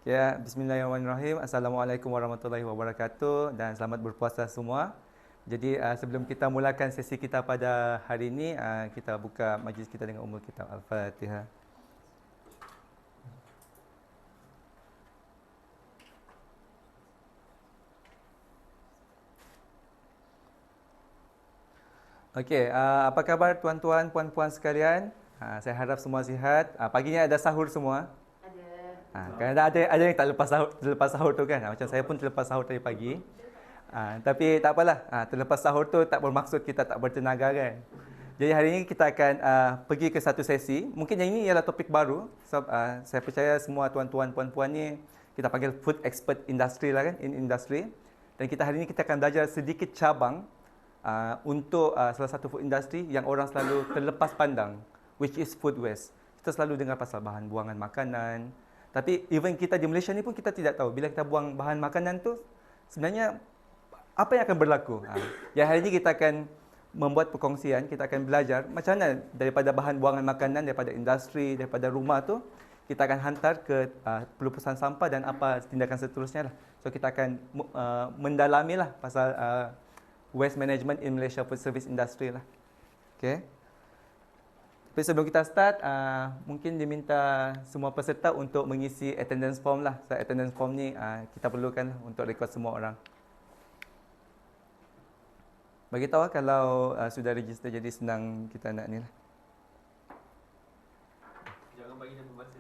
Ya, bismillahirrahmanirrahim. Assalamualaikum warahmatullahi wabarakatuh dan selamat berpuasa semua. Jadi sebelum kita mulakan sesi kita pada hari ini, kita buka majlis kita dengan ummul kitab Al-Fatihah. Okey, apa khabar tuan-tuan, puan-puan sekalian? Saya harap semua sihat. Pagi ni ada sahur semua? Kadang-kadang ada yang tak lepas sahur tu kan. Macam saya pun terlepas sahur tadi pagi. Tapi tak apalah. Terlepas sahur tu tak bermaksud kita tak bertenaga kan. Jadi hari ini kita akan pergi ke satu sesi. Mungkin yang ini ialah topik baru. Saya percaya semua tuan-tuan, puan-puan ni kita panggil food expert industry lah kan, in industry. Dan kita hari ini kita akan belajar sedikit cabang untuk salah satu food industry yang orang selalu terlepas pandang, which is food waste. Kita selalu dengar pasal bahan buangan makanan. Tapi even kita di Malaysia ni pun kita tidak tahu bila kita buang bahan makanan tu sebenarnya apa yang akan berlaku. Yang hari ini kita akan membuat perkongsian, kita akan belajar macam mana daripada bahan buangan makanan, daripada industri, daripada rumah tu kita akan hantar ke pelupusan sampah dan apa tindakan seterusnya lah. So kita akan mendalami lah pasal waste management in Malaysia food service industry lah. Okay. Tapi sebelum kita start, mungkin diminta semua peserta untuk mengisi attendance form lah. So, attendance form ni kita perlukan lah untuk rekod semua orang. Bagi tahu kalau sudah register, jadi senang kita nak ni lah. Jangan bagi nama masa.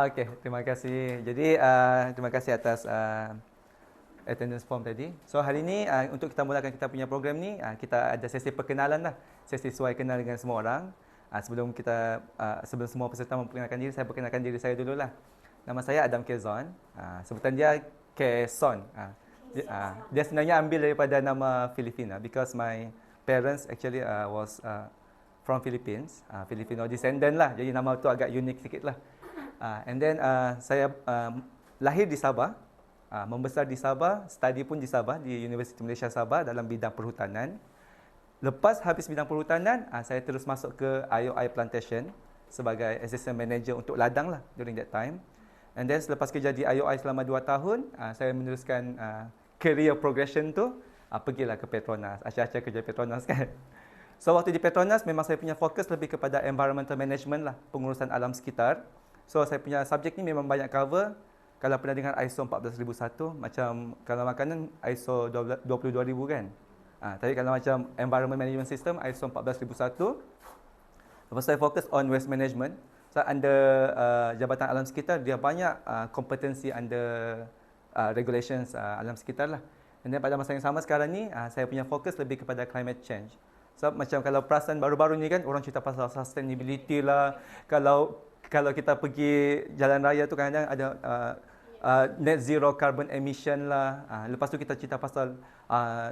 Okey, terima kasih. Jadi terima kasih atas attendance form tadi. So hari ini untuk kita mulakan kita punya program ni, kita ada sesi perkenalan lah. Sesi suai kenal dengan semua orang. Sebelum semua peserta memperkenalkan diri, saya perkenalkan diri saya dululah. Nama saya Adam Kezon. Sebutan dia Kezon. Dia sebenarnya ambil daripada nama Filipina because my parents actually was from Philippines, Filipino descendant lah. Jadi nama tu agak unik sikit lah. And then saya lahir di Sabah, membesar di Sabah, study pun di Sabah, di Universiti Malaysia Sabah dalam bidang perhutanan. Lepas habis bidang perhutanan, saya terus masuk ke IOI Plantation sebagai assistant manager untuk ladang lah during that time. And then selepas kerja di IOI selama 2 tahun, saya meneruskan career progression tu, pergilah ke Petronas, asyik-asyik kerja Petronas kan. So waktu di Petronas memang saya punya fokus lebih kepada environmental management lah, pengurusan alam sekitar. So saya punya subjek ni memang banyak cover. Kalau pernah dengar ISO 14001, macam kalau makanan ISO 22000 kan. Tapi kalau macam Environment Management System ISO 14001. Lepas saya fokus on waste management. So under Jabatan Alam Sekitar, dia banyak kompetensi under regulations alam sekitar lah. Dan pada masa yang sama sekarang ni, saya punya fokus lebih kepada climate change. So macam kalau perasan baru-baru ni kan, orang cerita pasal sustainability lah. Kalau kita pergi jalan raya tu kadang-kadang ada net zero carbon emission lah. Lepas tu kita cerita pasal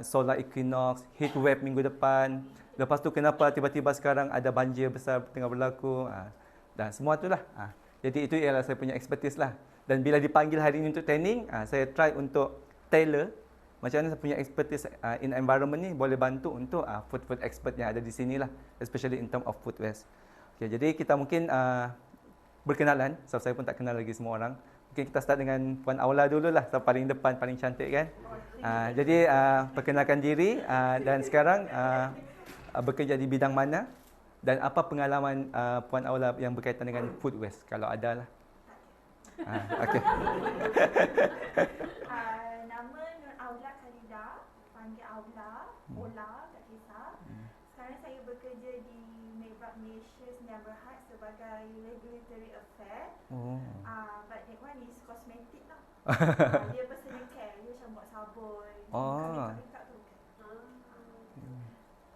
solar equinox, heat wave minggu depan. Lepas tu kenapa tiba-tiba sekarang ada banjir besar tengah berlaku. Dan semua tu lah. Jadi itu ialah saya punya expertise lah. Dan bila dipanggil hari ini untuk training, saya try untuk tailor macam mana saya punya expertise in environment ni boleh bantu untuk food expert yang ada di sini lah. Especially in term of food waste. Okay, jadi kita mungkin berkenalan. So saya pun tak kenal lagi semua orang. Mungkin kita start dengan Puan Aula dulu lah. So, paling depan, paling cantik kan. Jadi perkenalkan diri dan sekarang bekerja di bidang mana dan apa pengalaman Puan Aula yang berkaitan dengan food waste kalau ada lah. Okey. Nama Nur Aula Khalida, panggil Aula, Ola, tak kisah. Sekarang saya bekerja di Mebrak Malaysia Sdn Bhd sebagai regulatory affair. But that one is cosmetic lah. Dia personal care, dia macam buat sabun, makeup tu bukan.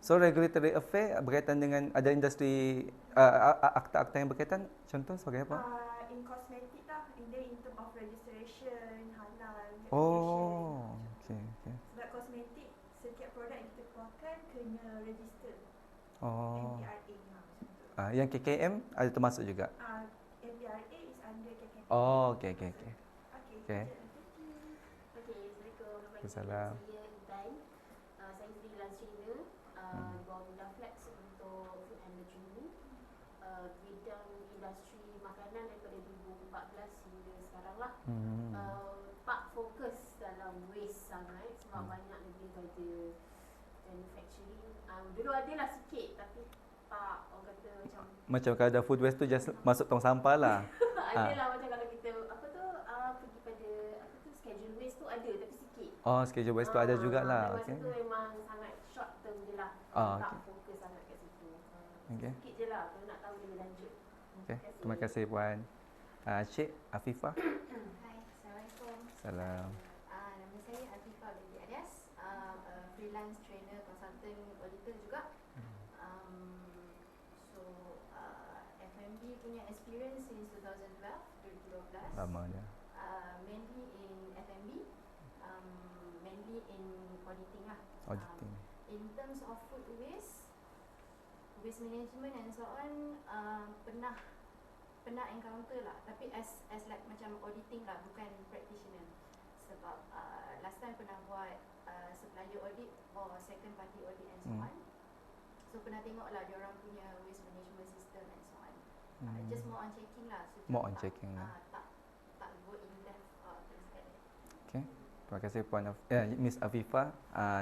So regulatory affair berkaitan dengan ada industri akta-akta yang berkaitan, contoh sebagai apa? In cosmetic lah, in term of registration, halal, Oh, okay. Sebab kosmetik, setiap produk yang kita keluarkan kena register. Oh. MPRA lah. Yang KKM ada termasuk juga? MPRA is under KKM. Oh, okay. Okay. Assalamualaikum. Saya Ibai. Saya freelance trainer di bawah Minda Flex untuk food and nutrition. Bidang industri makanan daripada 2014 hingga sekarang lah. Tak fokus dalam waste sangat sebab Hmm. banyak lebih kepada manufacturing. Dulu adalah sikit tapi tak, orang kata Macam kalau ada food waste tu just masuk tong sampah lah. adalah macam kalau kita apa tu pergi pada apa tu schedule waste tu ada tapi sikit. Oh, schedule waste tu ada jugalah. Masa Okay. tu memang sangat short term je lah. Tak fokus sangat kat situ. Okay. Sikit je lah kalau nak tahu lebih lanjut. Okay. Terima kasih Puan. Cik Afifah. Hai, Assalamualaikum. Salam. Nama saya Afifah binti Adyas, freelance trainer, consultant, auditor juga. So, F&B punya experience since 2012, 2012. Lama dia. Mainly in F&B, mainly in auditing lah. Auditing. In terms of food waste, waste management and so on, pernah encounter lah, tapi as like macam auditing lah, bukan practitioner. Sebab last time pernah buat supplier audit or second party audit and so on. So pernah tengok lah diorang punya waste management system and so on. Just more on checking lah. So More on tak, checking lah. tak go in depth things like that. Okay. Terima kasih Puan Miss Afifah.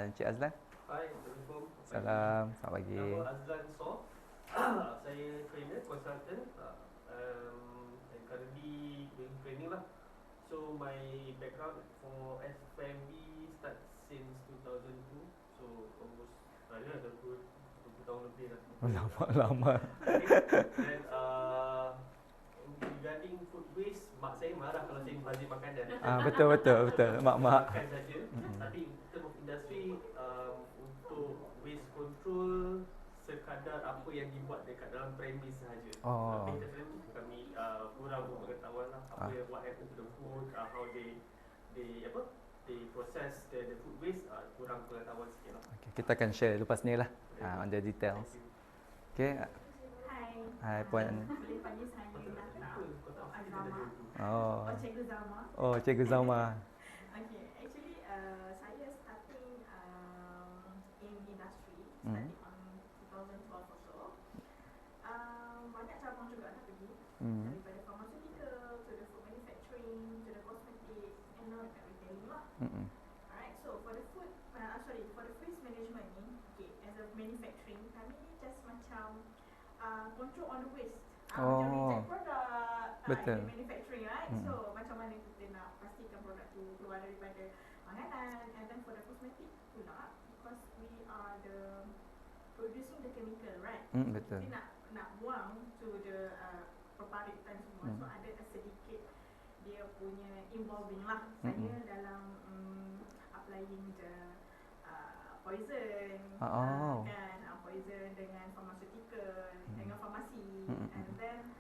Encik Azlan. Hai, Assalamualaikum. Salam. Selamat pagi. Nama Azlan Soh. Saya trainer, consultant. And currently doing training lah. So my background for F&B start since 2002. So almost dah 20 tahun lebih dah. Lama. Then regarding food waste, mak saya marah kalau saya bazir makanan. Betul. Mak. Makan saja. Tapi in term of industry, untuk waste control sekadar apa yang dibuat dekat dalam premis sahaja. Oh. Tapi definitely kami kurang pengetahuan lah apa yang what happen to the food, how they process the food waste, kurang pengetahuan sikit lah. Okay, kita akan share lepas ni lah on the details. Okay. Hai Puan. Boleh panggil saya Azama. Oh. Cikgu Zama. Oh, Cikgu Zama. Okay, actually saya starting in industry, starting on 2012 or so. Banyak cabang juga dah pergi, daripada pharmaceutical to the food manufacturing to the cosmetic and now dekat retailing lah. Alright, so for the food, for the waste management ni, okay, as a manufacturing, kami ni just macam control on the waste. Macam reject product Betul. in manufacturing, right? So macam mana kita nak pastikan produk tu keluar daripada makanan, and then for the cosmetic pula, because we are the producing the chemical, right? Betul. Kita nak buang to the perparitan semua, so ada sedikit dia punya involving lah saya dalam applying the poison, kan, poison dengan pharmaceutical, dengan farmasi, and then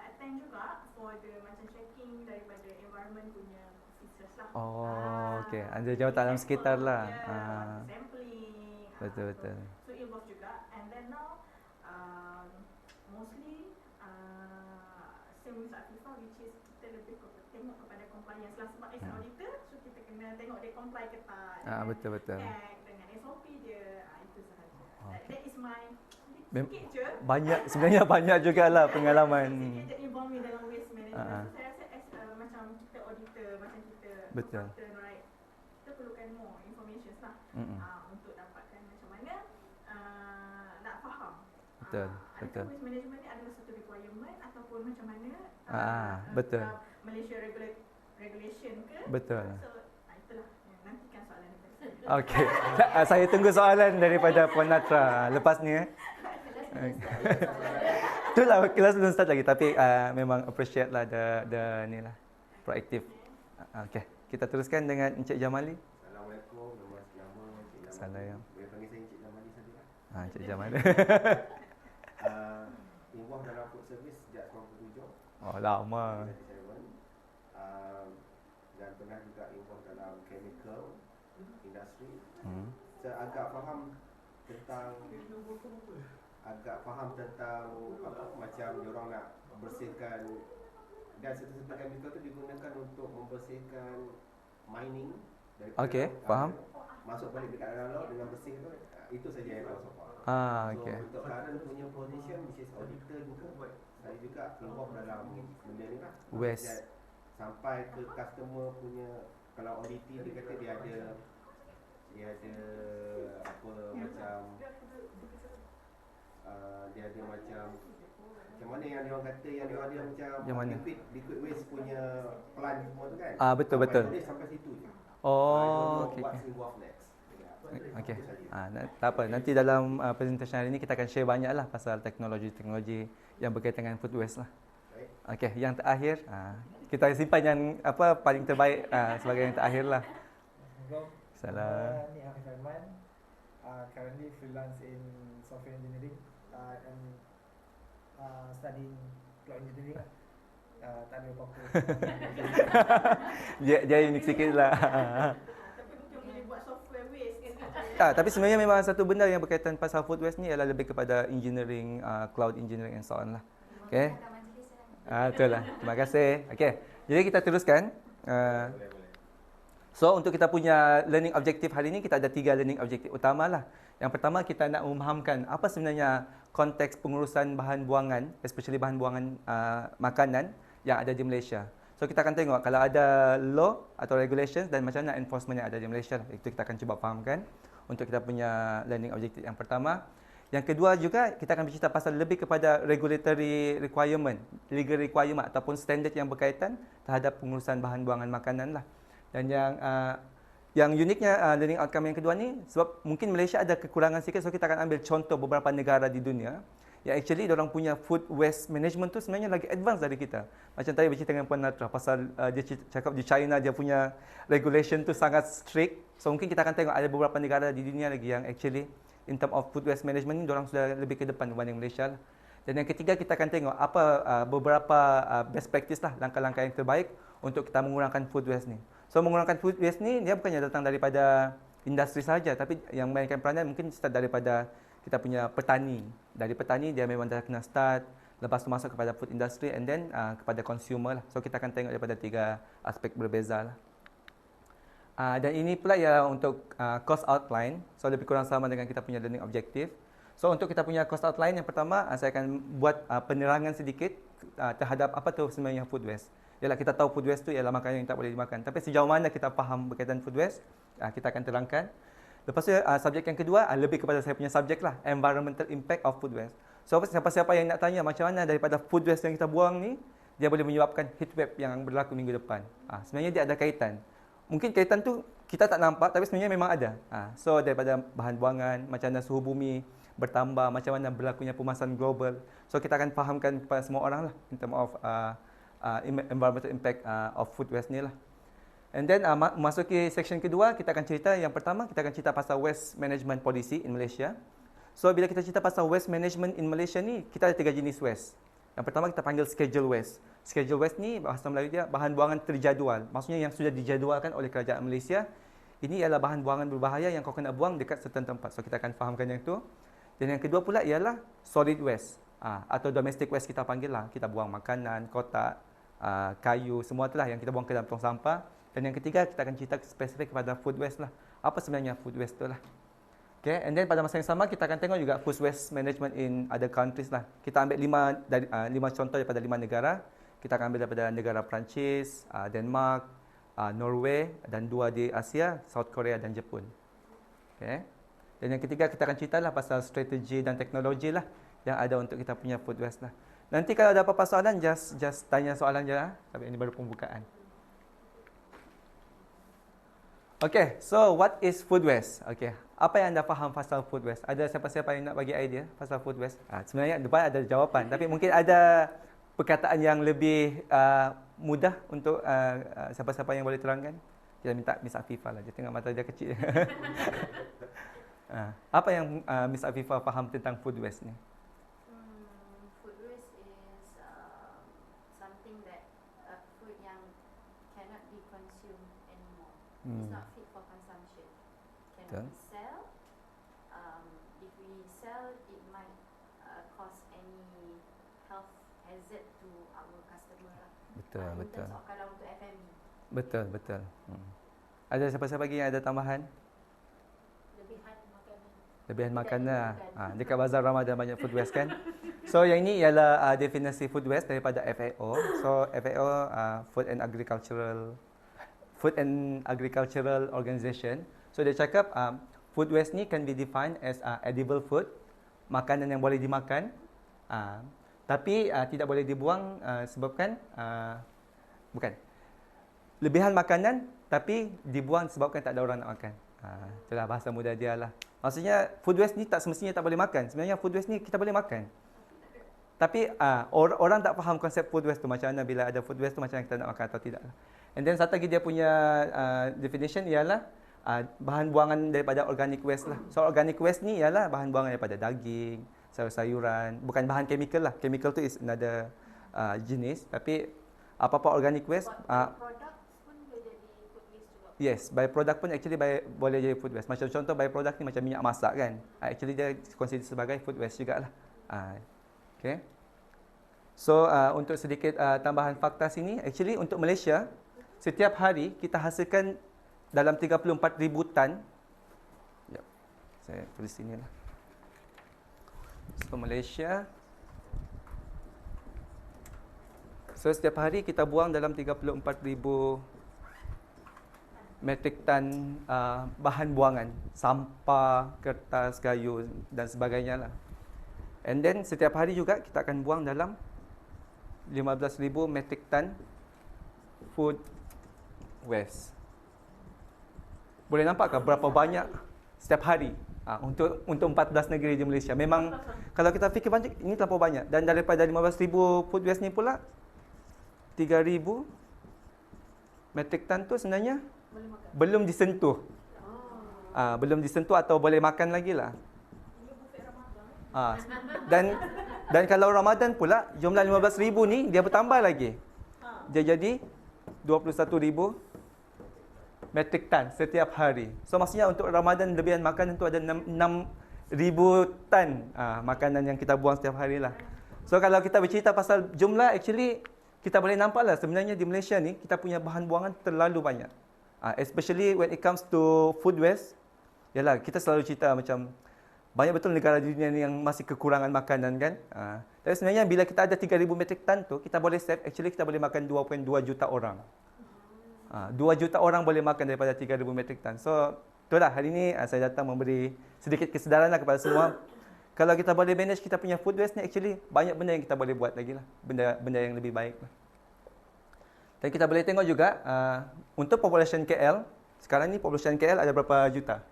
attend juga for the macam checking daripada environment punya officers lah. Okay. Ada jawatan dalam sekitar lah. Sampling. Betul. So involved juga, and then now mostly same with Afifah, which is kita lebih tengok kepada compliance lah, sebab as an auditor, so kita kena tengok dia comply ke tak dengan Betul. Act, dengan SOP dia, itu sahaja. That is my Mem- sikit je. Sebenarnya banyak jugalah pengalaman. Sikit je involve dalam waste management. So saya rasa as macam kita auditor, macam kita Betul. consultant, right, kita perlukan more information lah untuk dapatkan macam mana nak faham. Betul. Adakah waste management ni adalah satu requirement ataupun macam mana? Betul. Malaysia regulation ke? Betul. So itulah, nantikan soalan daripada saya. Okay. Saya tunggu soalan daripada Puan Natra lepas ni. Itulah kelas belum start lagi, tapi memang appreciate lah the ni lah, proaktif. Okay, kita teruskan dengan Encik Jamali. Assalamualaikum, nama Encik Jamali. Salam. Boleh panggil saya Encik Jamali saja lah. Encik Jamali. Involved dalam food service sejak 97. Oh, lama. 97. Dan pernah juga involved dalam chemical industry. Saya agak faham tentang apa macam diorang nak bersihkan, dan serta-serta chemical tu digunakan untuk membersihkan mining daripada Okey, faham. masuk balik dekat dalam laut dengan bersih tu, itu saja yang tahu so far. Okay. So untuk current punya position, which is auditor juga, saya juga involved dalam benda ni lah. Waste. sampai ke customer punya. Kalau auditing dia kata dia ada apa macam dia ada macam mana yang dia orang kata yang dia ada Yang mana? macam liquid waste punya plant semua tu kan. Betul, betul. Dia sampai situ je. Oh, okey. What's involved next. Okey. Tak apa. Nanti dalam presentation hari ini kita akan share banyak lah pasal teknologi-teknologi yang berkaitan dengan food waste lah. Okey, yang terakhir kita simpan yang apa paling terbaik sebagai yang terakhir lah. Salah. Ni Arif Aiman, currently freelance in software engineering and studying cloud engineering lah. Tak ada apa-apa. Dia unik sikit lah. Tapi mungkin boleh buat software waste kan. Tapi sebenarnya memang satu benda yang berkaitan pasal food waste ni adalah lebih kepada engineering, cloud engineering and so on lah. Okey. Betul lah. Terima kasih. Okey. Jadi kita teruskan. So untuk kita punya learning objective hari ini kita ada 3 learning objective utama lah. Yang pertama kita nak memahamkan apa sebenarnya konteks pengurusan bahan buangan, especially bahan buangan makanan yang ada di Malaysia. So kita akan tengok kalau ada law atau regulations dan macam mana enforcement yang ada di Malaysia. Itu kita akan cuba fahamkan untuk kita punya learning objective yang pertama. Yang kedua juga kita akan bercerita pasal lebih kepada regulatory requirement, legal requirement ataupun standard yang berkaitan terhadap pengurusan bahan buangan makanan lah. Dan yang uniknya learning outcome yang kedua ni sebab mungkin Malaysia ada kekurangan sikit, so kita akan ambil contoh beberapa negara di dunia yang actually diorang punya food waste management tu sebenarnya lagi advance dari kita. Macam tadi bercerita dengan Puan Natra pasal dia cakap di China dia punya regulation tu sangat strict. So mungkin kita akan tengok ada beberapa negara di dunia lagi yang actually in term of food waste management ni diorang sudah lebih ke depan berbanding Malaysia lah. Dan yang ketiga kita akan tengok apa beberapa best practice lah, langkah-langkah yang terbaik untuk kita mengurangkan food waste ni. So mengurangkan food waste ni dia bukannya datang daripada industri sahaja, tapi yang mainkan peranan mungkin start daripada kita punya petani. Dari petani dia memang dah kena start, lepas tu masuk kepada food industry and then kepada consumer lah. So kita akan tengok daripada 3 aspek berbeza lah. Dan ini pula ya untuk course outline. So lebih kurang sama dengan kita punya learning objective. So untuk kita punya course outline yang pertama saya akan buat penerangan sedikit terhadap apa tu sebenarnya food waste. Yalah kita tahu food waste tu ialah makanan yang tak boleh dimakan. Tapi sejauh mana kita faham berkaitan food waste, kita akan terangkan. Lepas tu subjek yang kedua lebih kepada saya punya subjek lah, environmental impact of food waste. So siapa-siapa yang nak tanya macam mana daripada food waste yang kita buang ni, dia boleh menyebabkan heatwave yang berlaku minggu depan. Sebenarnya dia ada kaitan. Mungkin kaitan tu kita tak nampak tapi sebenarnya memang ada. So daripada bahan buangan, macam mana suhu bumi bertambah, macam mana berlakunya pemanasan global. So kita akan fahamkan kepada semua orang lah in term of environmental impact of food waste ni lah. And then masuki section kedua, kita akan cerita yang pertama, kita akan cerita pasal waste management policy in Malaysia. So bila kita cerita pasal waste management in Malaysia ni, kita ada 3 jenis waste. Yang pertama kita panggil schedule waste. Schedule waste ni bahasa Melayu dia bahan buangan terjadual. Maksudnya yang sudah dijadualkan oleh kerajaan Malaysia. Ini ialah bahan buangan berbahaya yang kau kena buang dekat certain tempat. So kita akan fahamkan yang tu. Dan yang kedua pula ialah solid waste. Atau domestic waste kita panggil lah. Kita buang makanan, kotak, kayu, semua itulah yang kita buang ke dalam tong sampah. Dan yang ketiga kita akan cerita spesifik kepada food waste lah. Apa sebenarnya food waste tu lah. Okay, and then pada masa yang sama kita akan tengok juga food waste management in other countries lah. Kita ambil 5 contoh daripada 5 negara. Kita akan ambil daripada negara Perancis, Denmark, Norway dan 2 di Asia, South Korea dan Jepun. Okay. Dan yang ketiga kita akan cerita lah pasal strategi dan teknologi lah yang ada untuk kita punya food waste lah. Nanti kalau ada apa-apa soalan, just tanya soalan je lah. Tapi ini baru pembukaan. Okay, so what is food waste? Okay, apa yang anda faham pasal food waste? Ada siapa-siapa yang nak bagi idea pasal food waste? Sebenarnya depan ada jawapan, tapi mungkin ada perkataan yang lebih mudah untuk siapa-siapa yang boleh terangkan. Kita minta Miss Afifah lah, dia tengok mata dia kecil. Apa yang Miss Afifah faham tentang food waste ni? Food waste is something that food yang cannot be consumed anymore. It's not fit for consumption. Cannot be sell. If we sell, it might cause any health hazard to our customer lah. Betul, betul. In terms of kalau untuk F&B. Betul, betul. Ada siapa-siapa lagi yang ada tambahan? Lebihan makanan. Lebihan makanan. Dekat bazar Ramadan banyak food waste kan. So yang ini ialah definisi food waste daripada FAO. So FAO Food and Agricultural Organization. So dia cakap food waste ni can be defined as edible food, makanan yang boleh dimakan, tapi tidak boleh dibuang sebabkan bukan lebihan makanan tapi dibuang sebabkan tak ada orang nak makan. Itulah bahasa mudah dia lah. Maksudnya food waste ni tak semestinya tak boleh makan. Sebenarnya food waste ni kita boleh makan. Tapi orang tak faham konsep food waste tu, macam mana bila ada food waste tu, macam mana kita nak makan atau tidak. And then satu lagi dia punya definition ialah bahan buangan daripada organic waste lah. So organic waste ni ialah bahan buangan daripada daging, sayur-sayuran, bukan bahan chemical lah. Chemical tu is another jenis, tapi apa-apa organic waste Product pun boleh jadi food waste juga. yes, byproduct pun actually boleh jadi food waste. Macam contoh byproduct ni macam minyak masak kan. Actually dia consider sebagai food waste jugalah. Okay. So untuk sedikit tambahan fakta sini, actually untuk Malaysia setiap hari kita hasilkan dalam 34,000 tan. Sekejap, saya tulis sini lah. So Malaysia, so setiap hari kita buang dalam 34,000 metrik tan bahan buangan, sampah, kertas, kayu dan sebagainya lah. And then setiap hari juga kita akan buang dalam 15,000 metrik tan food waste. Boleh nampak ke berapa banyak setiap hari untuk 14 negeri di Malaysia. Memang kalau kita fikir banyak, ini terlalu banyak. Dan daripada 15,000 food waste ni pula 3,000 metrik tan tu sebenarnya belum disentuh. Belum disentuh atau boleh makan lagi lah. Dan kalau Ramadan pula jumlah 15,000 ni dia bertambah lagi. Dia jadi 21,000 metrik tan setiap hari. So maksudnya untuk Ramadan lebihan makanan tu ada 6,000 tan makanan yang kita buang setiap hari lah. So kalau kita bercerita pasal jumlah, actually kita boleh nampak lah sebenarnya di Malaysia ni kita punya bahan buangan terlalu banyak. Especially when it comes to food waste. Yalah, kita selalu cerita macam banyak betul negara di dunia ni yang masih kekurangan makanan kan. Tapi sebenarnya bila kita ada 3,000 metrik tan tu, kita boleh save, actually kita boleh makan 2.2 juta orang. 2 juta orang boleh makan daripada 3,000 metrik tan. So, itulah hari ini saya datang memberi sedikit kesedaran lah kepada semua. Kalau kita boleh manage kita punya food waste ni, actually banyak benda yang kita boleh buat lagi lah. Benda yang lebih baik lah. Dan kita boleh tengok juga, untuk population KL, sekarang ni population KL ada berapa juta?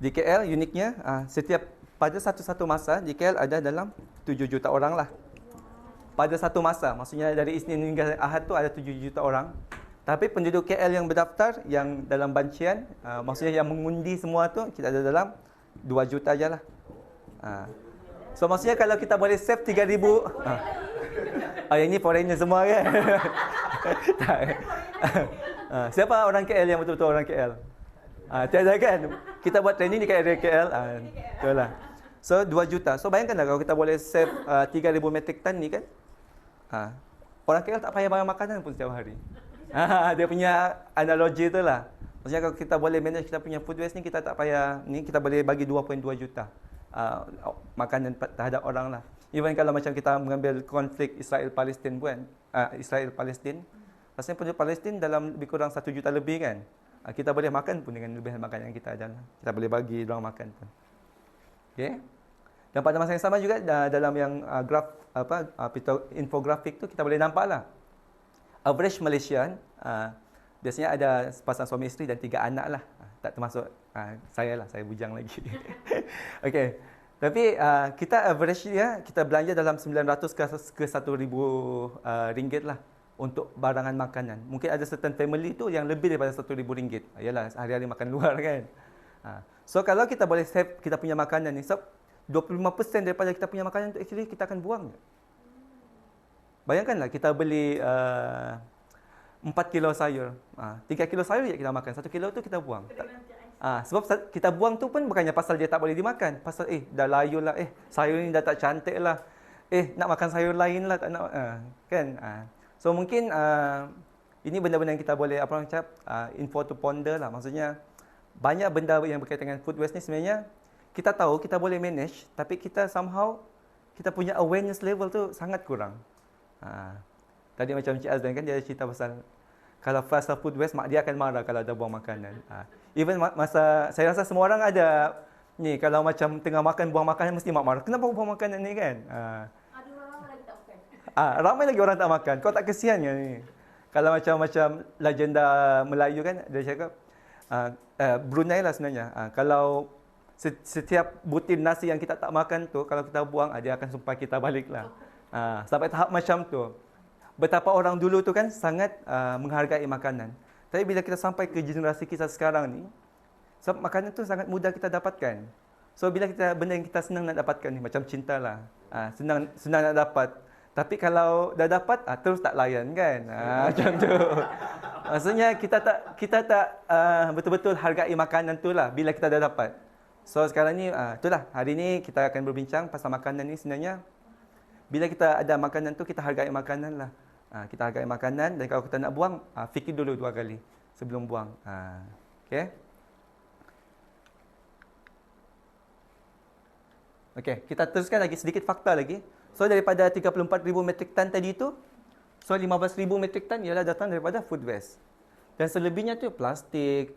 Di KL uniknya setiap pada satu masa di KL ada dalam 7 juta orang lah. Pada satu masa, maksudnya dari Isnin hingga Ahad tu ada 7 juta orang. Tapi penduduk KL yang berdaftar, yang dalam bancian, maksudnya yang mengundi semua tu, kita ada dalam 2 juta je lah. So maksudnya kalau kita boleh save 3,000, yang ni foreigner semua kan? Siapa orang KL yang betul-betul orang KL? Tiada kan? Kita buat training di area KL. Betul lah. So 2 juta. So bayangkanlah kalau kita boleh save 3,000 metrik tan ni kan. Orang KL tak payah bayar makanan pun setiap hari. Dia punya analogi tu lah. Maksudnya kalau kita boleh manage kita punya food waste ni, kita tak payah ni, kita boleh bagi 2.2 juta makanan terhadap orang lah. Even kalau macam kita mengambil konflik Israel-Palestin pun, Israel-Palestin, rasanya penduduk Palestin dalam lebih kurang 1 juta lebih kan. Kita boleh makan pun dengan lebihan makanan yang kita ada. Kita boleh bagi orang makan pun. Okay. Dan pada masa yang sama juga dalam yang graf infografik tu kita boleh nampak lah. Average Malaysian biasanya ada sepasang suami isteri dan 3 anak lah. Tak termasuk saya lah, saya bujang lagi. Okay. Tapi kita average dia, kita belanja dalam 900 ke 1,000 ringgit lah untuk barangan makanan. Mungkin ada certain family tu yang lebih daripada RM1,000. Yalah, hari-hari makan luar kan. So kalau kita boleh save kita punya makanan ni, so 25% daripada kita punya makanan tu actually kita akan buang. Bayangkanlah kita beli 4 kilo sayur. 3 kilo sayur je kita makan, 1 kilo tu kita buang. Sebab kita buang tu pun bukannya pasal dia tak boleh dimakan. Pasal dah layu lah, sayur ni dah tak cantik lah. Nak makan sayur lain lah, tak nak. Kan? So mungkin ini benda-benda yang kita boleh orang cakap info to ponder lah. Maksudnya banyak benda yang berkaitan dengan food waste ni sebenarnya kita tahu kita boleh manage, tapi kita somehow kita punya awareness level tu sangat kurang. Tadi macam Cik Azlan kan dia cerita pasal kalau fast food waste, mak dia akan marah kalau ada buang makanan. Even masa saya rasa semua orang ada ni, kalau macam tengah makan buang makanan mesti mak marah. Kenapa buang makanan ni kan? Ada orang lagi tak makan. Ramai lagi orang tak makan. Kau tak kesian ke ni? Kalau macam legenda Melayu kan, dia cakap Brunei lah sebenarnya. Kalau setiap butir nasi yang kita tak makan tu, kalau kita buang, dia akan sumpah kita balik lah. Sampai tahap macam tu. Betapa orang dulu tu kan sangat menghargai makanan. Tapi bila kita sampai ke generasi kita sekarang ni, sebab makanan tu sangat mudah kita dapatkan. So bila kita benda yang kita senang nak dapatkan ni, macam cinta lah. Senang nak dapat. Tapi kalau dah dapat, terus tak layan kan. Macam tu. Maksudnya kita tak betul-betul hargai makanan tu lah bila kita dah dapat. So sekarang ni, itulah hari ni kita akan berbincang pasal makanan ni sebenarnya. Bila kita ada makanan tu, kita hargai makanan lah. Kita hargai makanan dan kalau kita nak buang, fikir dulu 2 kali sebelum buang. Okay. Okay, kita teruskan lagi sedikit fakta lagi. So daripada 34,000 metrik tan tadi tu, so 15,000 metrik tan ialah datang daripada food waste. Dan selebihnya tu plastik,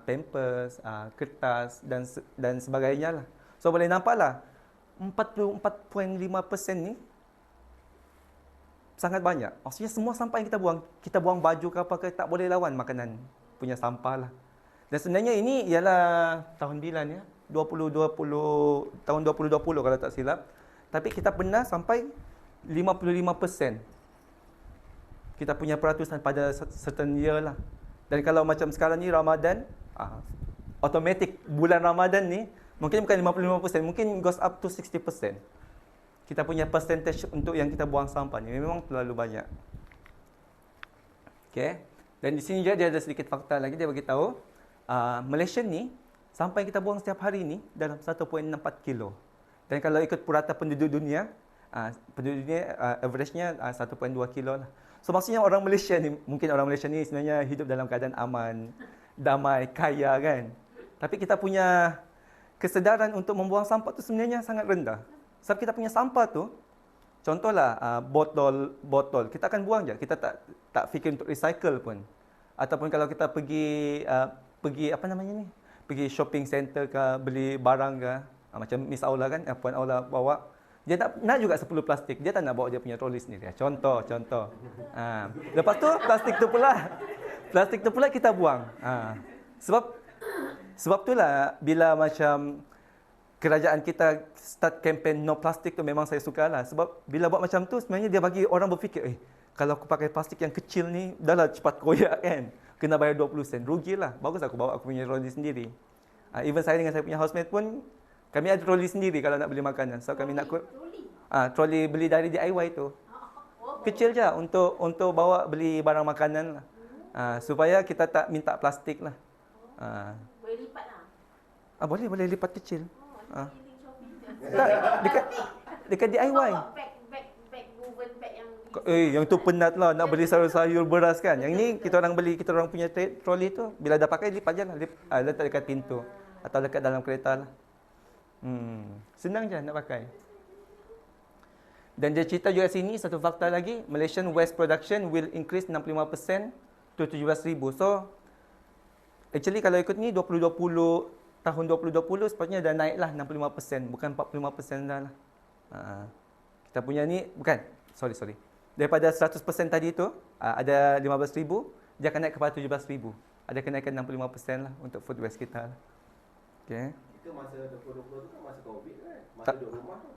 pampers, kertas dan sebagainya lah. So boleh nampak lah 44.5% ni sangat banyak. Maksudnya semua sampah yang kita buang baju ke apa ke, tak boleh lawan makanan punya sampah lah. Dan sebenarnya ini ialah tahun bila ni ya? 2020, tahun 2020 kalau tak silap. Tapi kita pernah sampai 55%. Kita punya peratusan pada certain year lah. Dan kalau macam sekarang ni Ramadan, automatic bulan Ramadan ni, mungkin bukan 55%, mungkin goes up to 60%. Kita punya percentage untuk yang kita buang sampah ni memang terlalu banyak. Okay. Dan di sini dia ada sedikit fakta lagi, dia bagi tahu Malaysia ni sampah yang kita buang setiap hari ni dalam 1.64 kilo. Dan kalau ikut purata penduduk dunia, average-nya 1.2 kilo lah. So maksudnya orang Malaysia ni, mungkin orang Malaysia ni sebenarnya hidup dalam keadaan aman, damai, kaya kan. Tapi kita punya kesedaran untuk membuang sampah tu sebenarnya sangat rendah. Sebab kita punya sampah tu, contohlah botol, kita akan buang je. Kita tak fikir untuk recycle pun. Ataupun kalau kita pergi apa namanya ni? Pergi shopping center ke, beli barang ke, macam Miss Aula kan, Puan Aula bawa, dia nak juga 10 plastik, dia tak nak bawa dia punya troli sendiri. Contoh. Lepas tu plastik tu pula kita buang. Sebab itulah bila macam kerajaan kita start campaign no plastic tu, memang saya suka lah. Sebab bila buat macam tu, sebenarnya dia bagi orang berfikir, kalau aku pakai plastik yang kecil ni, dah lah cepat koyak kan. Kena bayar 20 sen, rugilah. Bagus aku bawa aku punya troli sendiri. Even saya dengan saya punya housemate pun, kami ada troli sendiri kalau nak beli makanan. So kami nak troli beli dari DIY tu. Kecil je untuk bawa beli barang makanan lah. Supaya kita tak minta plastik lah. Boleh lipat lah. Boleh lipat kecil. Link Shopee je. Tak, dekat DIY. Bag woven bag yang Yang tu penat lah nak beli sayur-sayur, beras kan. Yang ni kita orang punya troli tu, bila dah pakai lipat je lah. Letak dekat pintu atau dekat dalam kereta lah. Senang je nak pakai. Dan dia cerita juga sini satu fakta lagi, Malaysian waste production will increase 65% to 17,000. So actually kalau ikut ni 2020, tahun 2020 sepatutnya dah naik lah 65%, bukan 45% dah lah. Kita punya ni, bukan, sorry. Daripada 100% tadi tu, ada 15,000, dia akan naik kepada 17,000. Ada kenaikan 65% lah untuk food waste kita lah. Okay. Itu masa 2020 tu kan masa Covid kan? Masa duduk rumah tu?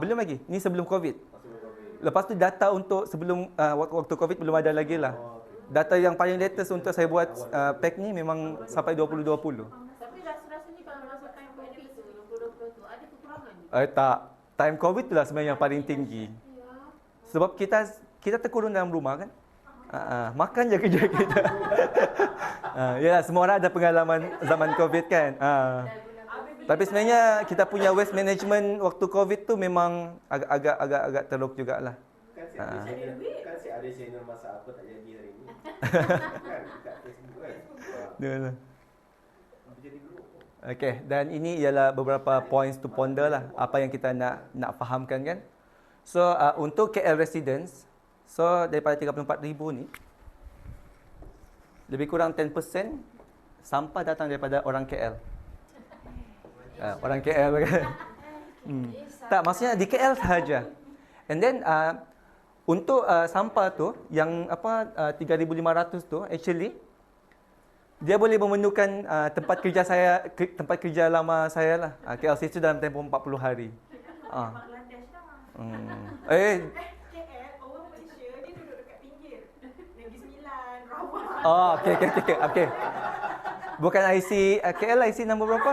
Belum lagi, ni sebelum Covid. Sebelum Covid. Lepas tu data untuk sebelum waktu Covid belum ada lagi lah. Okay. Data yang paling latest untuk saya buat pack ni memang sampai 2020. Tapi rasa-rasanya kalau masa time Covid tu 2020 tu ada kekurangan. Tak. Time Covid tu lah sebenarnya yang paling tinggi. Sebab kita terkurung dalam rumah kan. Makan je kerja kita. Yalah, semua orang ada pengalaman zaman Covid kan. Tapi sebenarnya kita punya waste management waktu Covid tu memang agak teruk jugalah. Kan si ada channel masa apa tak jadi hari ni. Kan dekat Facebook kan. Yalah. Jadi grup. Okay, dan ini ialah beberapa points to ponder lah, apa yang kita nak fahamkan kan. So, untuk KL residents, so daripada 34,000 ni, lebih kurang 10% sampah datang daripada orang KL. Orang KL kan. Tak, maksudnya di KL sahaja. And then, untuk sampah tu, yang 3,500 tu, actually, dia boleh memenuhkan tempat kerja lama saya lah. KLCC dalam tempoh 40 hari. Bangladesh dah. Eh, KL, orang Malaysia, dia duduk dekat pinggir. Negeri Sembilan, Rawang. oh, okey. Bukan IC KL, IC nombor berapa?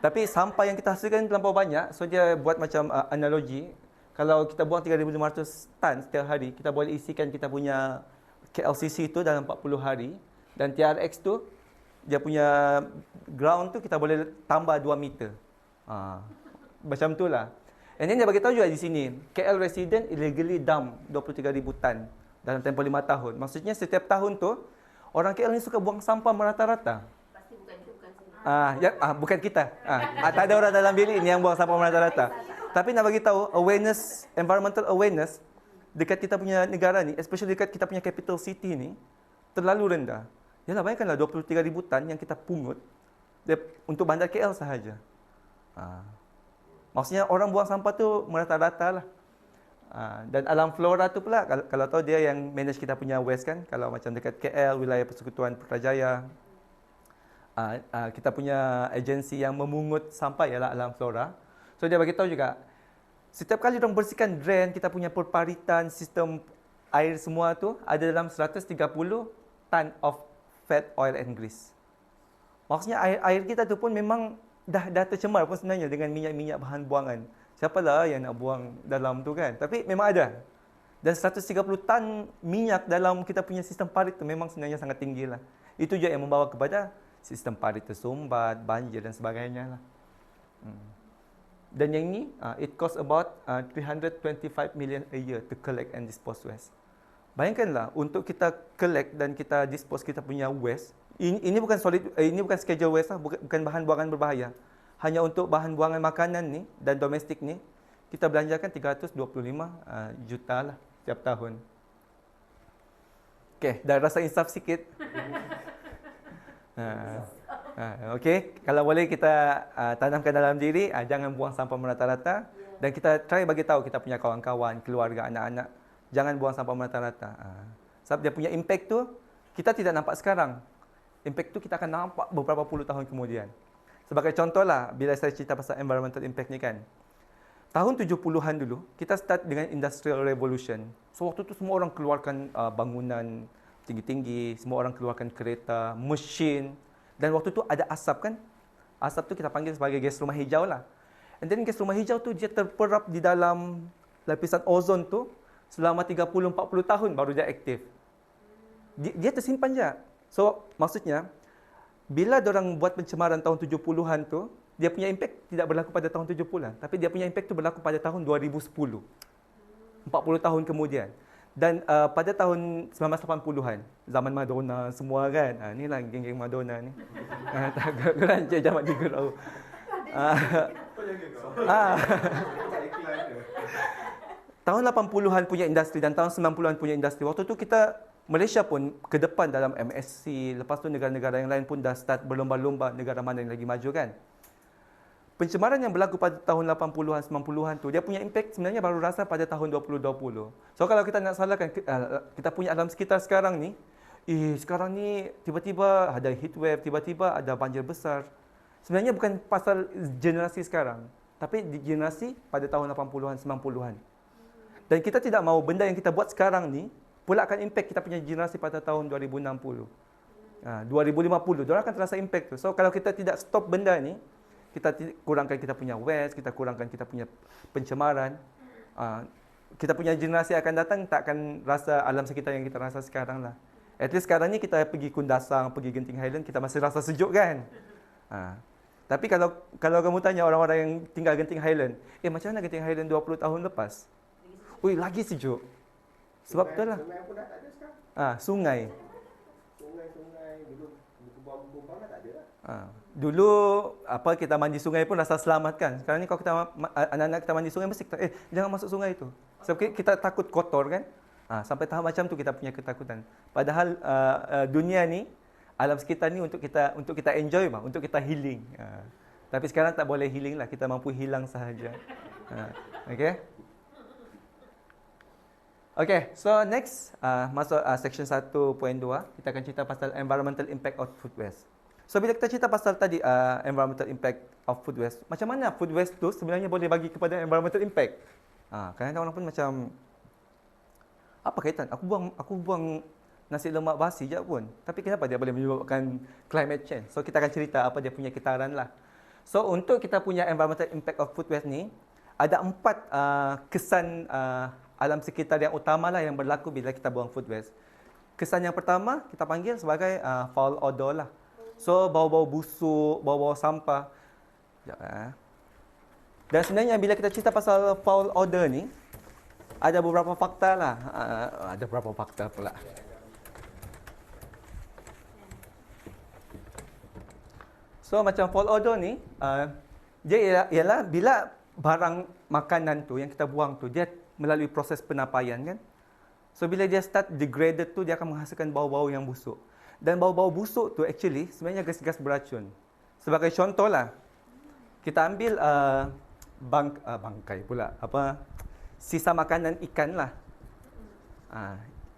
Tapi sampah yang kita hasilkan terlampau banyak, so dia buat macam analogi. Kalau kita buang 3,500 tan setiap hari, kita boleh isikan kita punya KLCC tu dalam 40 hari. Dan TRX tu, dia punya ground tu kita boleh tambah 2 meter. Macam tu lah. And then dia bagi tahu juga di sini, KL resident illegally dump 23,000 tan dalam tempoh 5 tahun. Maksudnya setiap tahun tu, orang KL ni suka buang sampah merata-rata. Pasti bukan sini. Bukan kita. Tak ada orang dalam bilik ni yang buang sampah merata-rata. Tapi nak bagi tahu awareness, environmental awareness dekat kita punya negara ni, especially dekat kita punya capital city ni, terlalu rendah. Yalah, bayangkanlah 23,000 tan yang kita pungut untuk bandar KL sahaja. Maksudnya orang buang sampah tu merata-rata lah. Dan alam flora tu pula, kalau tahu dia yang manage kita punya waste kan, kalau macam dekat KL, wilayah Persekutuan Putrajaya, kita punya agensi yang memungut sampah ialah alam flora. So dia bagi tahu juga, setiap kali orang bersihkan drain, kita punya perparitan, sistem air semua tu ada dalam 130 tan of fat, oil and grease. Maksudnya air kita tu pun memang dah tercemar pun sebenarnya dengan minyak-minyak bahan buangan. Siapalah yang nak buang dalam tu kan? Tapi memang ada. Dan 130 tan minyak dalam kita punya sistem parit tu memang sebenarnya sangat tinggi lah. Itu je yang membawa kepada sistem parit tersumbat, banjir dan sebagainya lah. Dan yang ni, it cost about 325 million a year to collect and dispose waste. Bayangkanlah, untuk kita collect dan kita dispose kita punya waste, ini bukan ini bukan schedule waste lah, bukan bahan buangan berbahaya. Hanya untuk bahan buangan makanan ni dan domestik ni, kita belanjakan 325 juta lah setiap tahun. Okey, dah rasa insaf sikit. Okey, kalau boleh kita tanamkan dalam diri, jangan buang sampah merata-rata. Dan kita try bagi tahu kita punya kawan-kawan, keluarga, anak-anak, jangan buang sampah merata-rata. Sebab dia punya impact tu, kita tidak nampak sekarang. Impact tu kita akan nampak beberapa puluh tahun kemudian. Sebagai contoh lah, bila saya cerita pasal environmental impact ni kan, tahun 70-an dulu, kita start dengan Industrial Revolution. So waktu tu semua orang keluarkan bangunan tinggi-tinggi, semua orang keluarkan kereta, mesin. Dan waktu tu ada asap kan? Asap tu kita panggil sebagai gas rumah hijau lah. And then gas rumah hijau tu dia terperap di dalam lapisan ozon tu selama 30-40 tahun baru dia aktif. Dia tersimpan je. So maksudnya, bila diorang buat pencemaran tahun 70-an tu, dia punya impact tidak berlaku pada tahun 70-an. Tapi dia punya impact tu berlaku pada tahun 2010. 40 tahun kemudian. Dan pada tahun 1980-an, zaman Madonna semua kan. Inilah geng-geng Madonna ni. Geranjak jamak di gerau. Tahun 80-an punya industri dan tahun 90-an punya industri. Waktu tu kita, Malaysia pun ke depan dalam MSC. Lepas tu negara-negara yang lain pun dah start berlomba-lomba negara mana yang lagi maju kan. Pencemaran yang berlaku pada tahun 80-an, 90-an tu, dia punya impact sebenarnya baru rasa pada tahun 2020. So kalau kita nak salahkan kita punya alam sekitar sekarang ni, sekarang ni tiba-tiba ada heat wave, tiba-tiba ada banjir besar. Sebenarnya bukan pasal generasi sekarang, tapi di generasi pada tahun 80-an, 90-an. Dan kita tidak mahu benda yang kita buat sekarang ni pula akan impact kita punya generasi pada tahun 2060. 2050, diorang akan terasa impact tu. So kalau kita tidak stop benda ni, kita kurangkan kita punya waste, kita kurangkan kita punya pencemaran, kita punya generasi akan datang tak akan rasa alam sekitar yang kita rasa sekarang lah. At least sekarang ni kita pergi Kundasang, pergi Genting Highland, kita masih rasa sejuk kan. Tapi kalau kamu tanya orang-orang yang tinggal Genting Highland, macam mana Genting Highland 20 tahun lepas? Lagi sejuk. Sebab tu lah. Sungai pun dah tak ada sekarang. Sungai. Sungai dulu buang bumbang tak ada lah. Dulu apa kita mandi sungai pun rasa selamat kan. Sekarang ni kalau kita anak-anak kita mandi sungai mesti kita, jangan masuk sungai itu. Sebab kita takut kotor kan. Sampai tahap macam tu kita punya ketakutan. Padahal dunia ni, alam sekitar ni untuk kita enjoy mah, untuk kita healing. Tapi sekarang tak boleh healing lah, kita mampu hilang sahaja. Okay. Okay, so next masuk section 1.2, kita akan cerita pasal environmental impact of food waste. So bila kita cerita pasal tadi environmental impact of food waste, macam mana food waste tu sebenarnya boleh bagi kepada environmental impact? Kadang-kadang orang pun macam, apa kaitan? Aku buang nasi lemak basi je pun. Tapi kenapa dia boleh menyebabkan climate change? So kita akan cerita apa dia punya kitaran lah. So untuk kita punya environmental impact of food waste ni, ada 4 kesan alam sekitar yang utama lah yang berlaku bila kita buang food waste. Kesan yang pertama kita panggil sebagai foul odor lah. So bau-bau busuk, bau-bau sampah. Sekejap, Dan sebenarnya bila kita cerita pasal foul odor ni, ada beberapa fakta lah. Ada beberapa fakta pula. So macam foul odor ni, dia ialah bila barang makanan tu yang kita buang tu, dia melalui proses penapaian kan. So bila dia start degraded tu, dia akan menghasilkan bau-bau yang busuk. Dan bau-bau busuk tu actually sebenarnya gas-gas beracun. Sebagai contoh lah, kita ambil bangkai pula, sisa makanan ikan lah.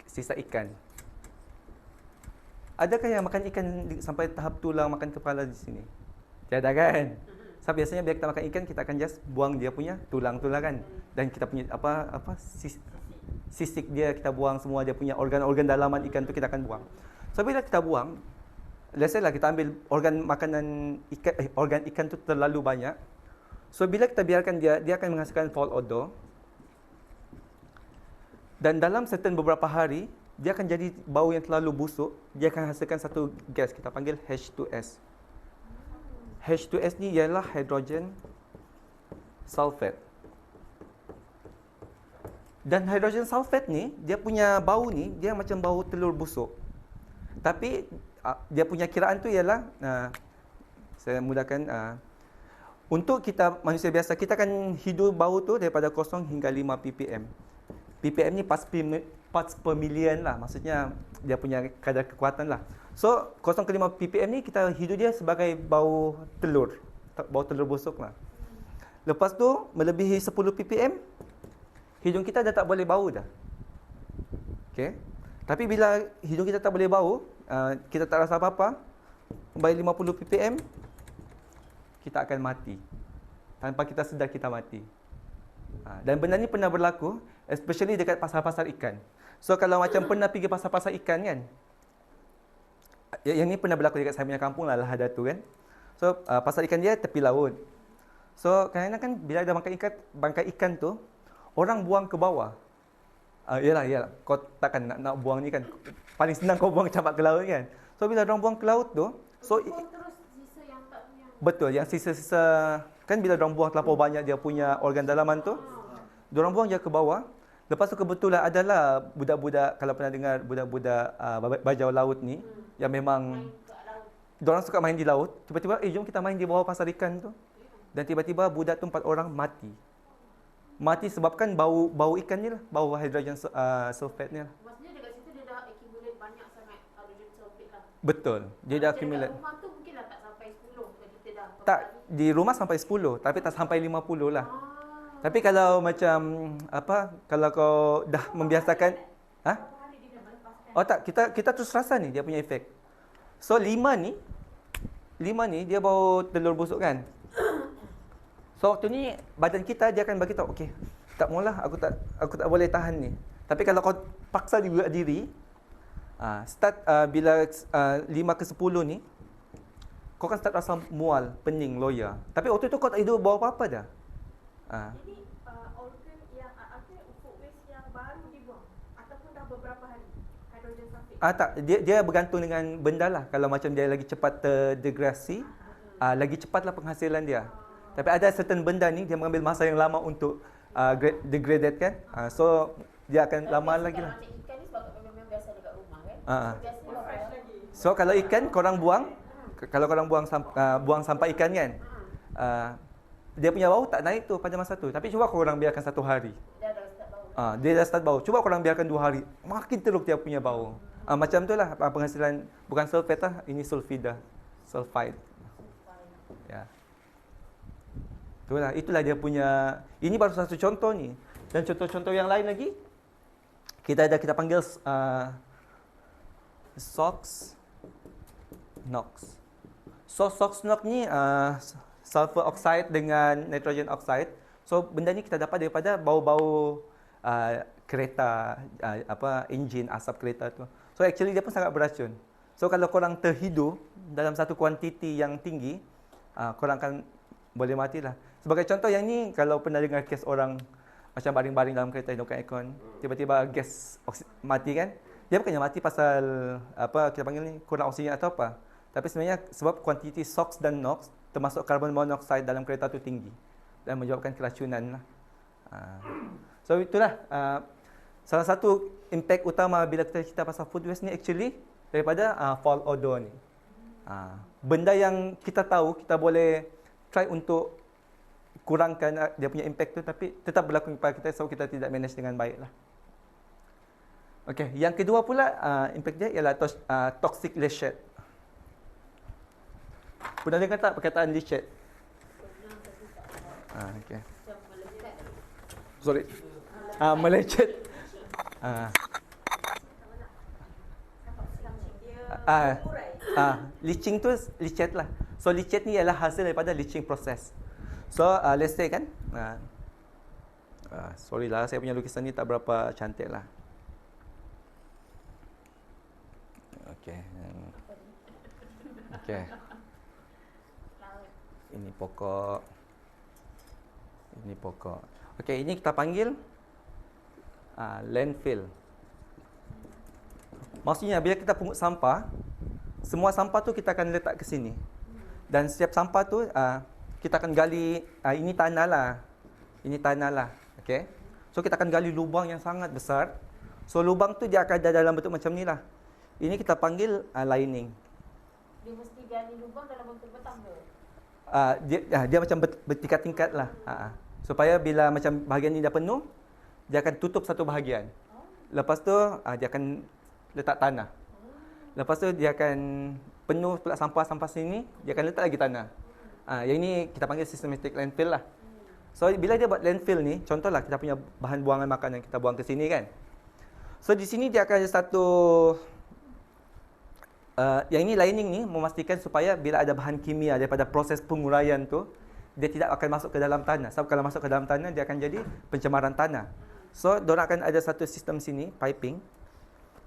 Sisa ikan. Adakah yang makan ikan sampai tahap tulang, makan kepala di sini? Tiada kan? So biasanya bila kita makan ikan, kita akan just buang dia punya tulang-tulang kan. Dan kita punya sisik dia kita buang semua, dia punya organ-organ dalaman ikan tu kita akan buang. So bila kita buang, let's say lah kita ambil organ ikan tu terlalu banyak. So bila kita biarkan dia akan menghasilkan foul odor. Dan dalam certain beberapa hari, dia akan jadi bau yang terlalu busuk, dia akan hasilkan satu gas kita panggil H2S. H2S ni ialah hydrogen sulfate. Dan hydrogen sulfate ni, dia punya bau ni, dia macam bau telur busuk. Tapi dia punya kiraan tu ialah, saya mudahkan, untuk kita manusia biasa, kita akan hidup bau tu daripada 0 hingga 5 ppm. ppm ni parts per million lah, maksudnya dia punya kadar kekuatan lah. So 0 ke 5 ppm ni kita hidup dia sebagai bau telur busuk lah. Lepas tu melebihi 10 ppm, hidung kita dah tak boleh bau dah. Okay. Tapi bila hidung kita tak boleh bau, kita tak rasa apa-apa, sampai 50 ppm, kita akan mati. Tanpa kita sedar kita mati. Dan benda ni pernah berlaku, especially dekat pasar-pasar ikan. So kalau macam pernah pergi pasar-pasar ikan kan, yang ni pernah berlaku dekat saya punya kampung lah, Lahada tu kan. So pasar ikan dia tepi laut. So kadang-kadang kan bila ada bangkai ikan tu, orang buang ke bawah. Yalah, kau takkan nak buang ni kan. Paling senang kau buang campak ke laut kan. So bila orang buang ke laut tu, so terus sisa yang tak punya. betul, yang sisa-sisa kan bila orang buang terlampau banyak dia punya organ dalaman tu, diorang buang je ke bawah. Lepas tu kebetulan adalah budak-budak, kalau pernah dengar budak-budak bajau laut ni, yang memang diorang suka main di laut. Tiba-tiba, jom kita main di bawah pasar ikan tu. Dan tiba-tiba budak tu 4 orang mati. Mati sebabkan bau ikan ni lah, bau hydrogen sulfate ni lah. Maksudnya dekat situ dia dah accumulate banyak sangat hydrogen sulfate lah. Betul, dia dah accumulate. Dekat rumah tu mungkin lah tak sampai 10 kita dah. Tak, di rumah sampai 10, tapi tak sampai 50 lah. Tapi kalau macam kalau kau dah membiasakan, oh tak, kita terus rasa ni dia punya efek. So 5 ni dia bau telur busuk kan. So waktu ni badan kita dia akan bagi tahu, okey, tak maulah, aku tak boleh tahan ni. Tapi kalau kau paksa diri, start bila 5 ke 10 ni, kau kan start rasa mual, pening, loya. Tapi waktu tu kau tak hidup bau apa-apa dah. Ini organ yang food waste yang baru dibuang ataupun dah beberapa hari hydrogen sulfate. Tak, dia bergantung dengan benda lah. Kalau macam dia lagi cepat terdegrasi, lagi cepatlah penghasilan dia. Tapi ada certain benda ni dia mengambil masa yang lama untuk degraded kan. So dia akan lama lagi lah. Macam ikan ni sebab memang biasa dekat rumah kan. Ah. Biasa Fresh lagi. So kalau ikan korang buang, kalau korang buang sampah ikan kan, dia punya bau tak naik tu pada masa tu. Tapi cuba korang biarkan 1 hari. Dia dah start bau. Cuba korang biarkan 2 hari, makin teruk dia punya bau. Macam tu lah penghasilan, bukan sulfate lah, ini sulfida, sulfide. Ya. Itulah dia punya. Ini baru satu contoh ni. Dan contoh-contoh yang lain lagi, kita panggil SOx NOx. So SOx NOx ni sulfur oxide dengan nitrogen oxide. So benda ni kita dapat daripada bau-bau kereta, enjin, asap kereta tu. So actually dia pun sangat beracun. So kalau korang terhidu dalam satu kuantiti yang tinggi, korang akan boleh matilah. Sebagai contoh yang ni, kalau pernah dengar kes orang macam baring-baring dalam kereta hidupkan aircon, tiba-tiba gas mati kan? Dia bukannya mati pasal kita panggil ni kurang oksigen atau apa. Tapi sebenarnya sebab kuantiti SOx dan NOx termasuk karbon monoksida dalam kereta tu tinggi dan menyebabkan keracunan lah. So itulah salah satu impact utama bila kita cerita pasal food waste ni actually daripada foul odor ni. Benda yang kita tahu, kita boleh try untuk kurangkan dia punya impact tu, tapi tetap berlaku kepada kita, so kita tidak manage dengan baik lah. Okey, yang kedua pula impact dia ialah toxic leachate. Pernah dengar tak perkataan leachate? Okey. Sorry. Melecet. Leaching tu leachate lah. So leachate ni ialah hasil daripada leaching process. So let's say kan, sorry lah, saya punya lukisan ni tak berapa cantik lah. Okay. Okay. Ini pokok. Ini pokok. Okay, ini kita panggil landfill. Maksudnya bila kita pungut sampah, semua sampah tu kita akan letak ke sini. Dan setiap sampah tu kita akan gali, ini tanah lah. Ini tanah lah. Okay. So kita akan gali lubang yang sangat besar. So lubang tu dia akan ada dalam bentuk macam ni lah. Ini kita panggil lining. Dia mesti gali lubang dalam bentuk petang ke? Dia macam bertingkat-tingkat lah. Supaya bila macam bahagian ni dah penuh, dia akan tutup satu bahagian. Lepas tu dia akan letak tanah. Lepas tu dia akan penuh pula sampah-sampah sini, dia akan letak lagi tanah. Yang ini kita panggil systematic landfill lah. So bila dia buat landfill ni, contohlah kita punya bahan buangan makanan kita buang ke sini kan. So di sini dia akan ada satu yang ini lining ni memastikan supaya bila ada bahan kimia daripada proses penguraian tu, dia tidak akan masuk ke dalam tanah. Sebab kalau masuk ke dalam tanah, dia akan jadi pencemaran tanah. So diorang akan ada satu sistem sini, piping,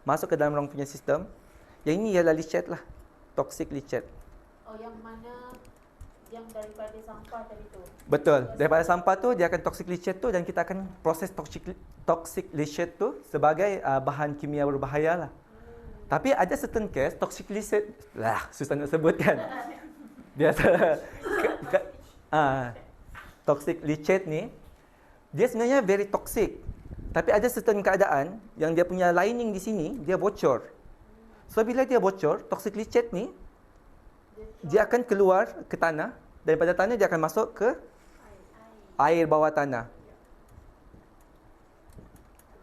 masuk ke dalam orang punya sistem. Yang ini ialah leachate lah, toxic leachate. Oh, yang mana yang daripada sampah tadi tu? Betul. Daripada sampah tu dia akan toxic leachate tu, dan kita akan proses toxic leachate tu sebagai bahan kimia berbahaya lah. Tapi ada certain case toxic leachate lah, susah nak sebut kan. Biasa toxic leachate ni dia sebenarnya very toxic. Tapi ada certain keadaan yang dia punya lining di sini dia bocor. So bila dia bocor, toxic leachate ni dia akan keluar ke tanah, daripada tanah dia akan masuk ke air bawah tanah.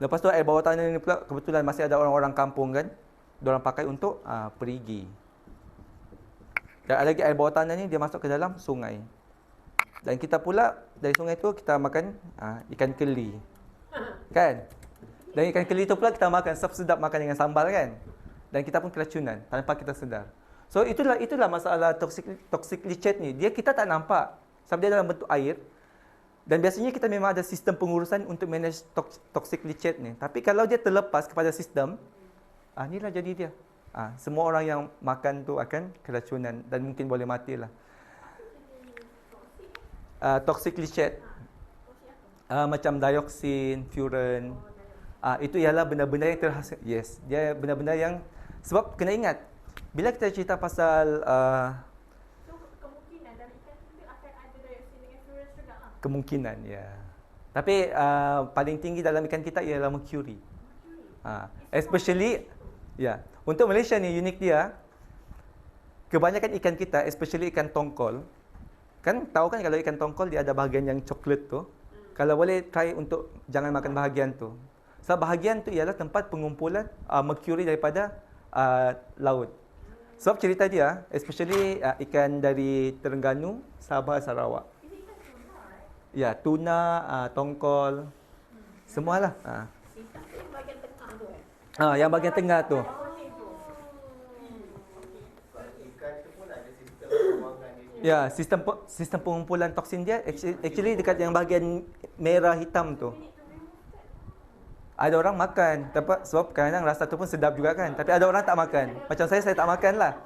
Lepas tu air bawah tanah ni pula kebetulan masih ada orang-orang kampung kan, diorang pakai untuk perigi. Dan ada lagi air bawah tanah ni dia masuk ke dalam sungai. Dan kita pula dari sungai tu kita makan ikan keli. Kan? Dan ikan keli tu pula kita makan, sedap makan dengan sambal kan? Dan kita pun keracunan tanpa kita sedar. So itulah masalah toxic leachate ni. Kita tak nampak sebab dia dalam bentuk air. Dan biasanya kita memang ada sistem pengurusan untuk manage toxic leachate ni. Tapi kalau dia terlepas kepada sistem, inilah jadi dia. Semua orang yang makan tu akan keracunan dan mungkin boleh matilah. Toxic leachate macam dioksin, furan. Itu ialah benda-benda yang terhasil. Yes, dia benda-benda yang, sebab kena ingat bila kita cerita pasal So kemungkinan dalam ikan itu akan ada dioksin dengan furan juga lah. kemungkinan ya. Tapi paling tinggi dalam ikan kita ialah mercury. Especially untuk Malaysia ni unik dia. kebanyakan ikan kita, especially ikan tongkol, kan tahu kan kalau ikan tongkol dia ada bahagian yang coklat tu. Kalau boleh try untuk jangan makan bahagian tu. Sebab bahagian tu ialah tempat pengumpulan merkuri daripada laut. Sebab cerita dia, especially ikan dari Terengganu, Sabah, Sarawak. Ini ikan tuna, Ya, tuna, tongkol, semualah. Sintang tu yang bahagian tengah tu Yang bahagian tengah tu. Ikan tu pun ada sistem pembuangan dia. Ya, sistem pengumpulan toksin dia actually dekat yang bahagian merah hitam tu. Ada orang makan, sebab kadang-kadang rasa tu pun sedap juga kan. Tapi ada orang tak makan. Macam saya tak makan lah.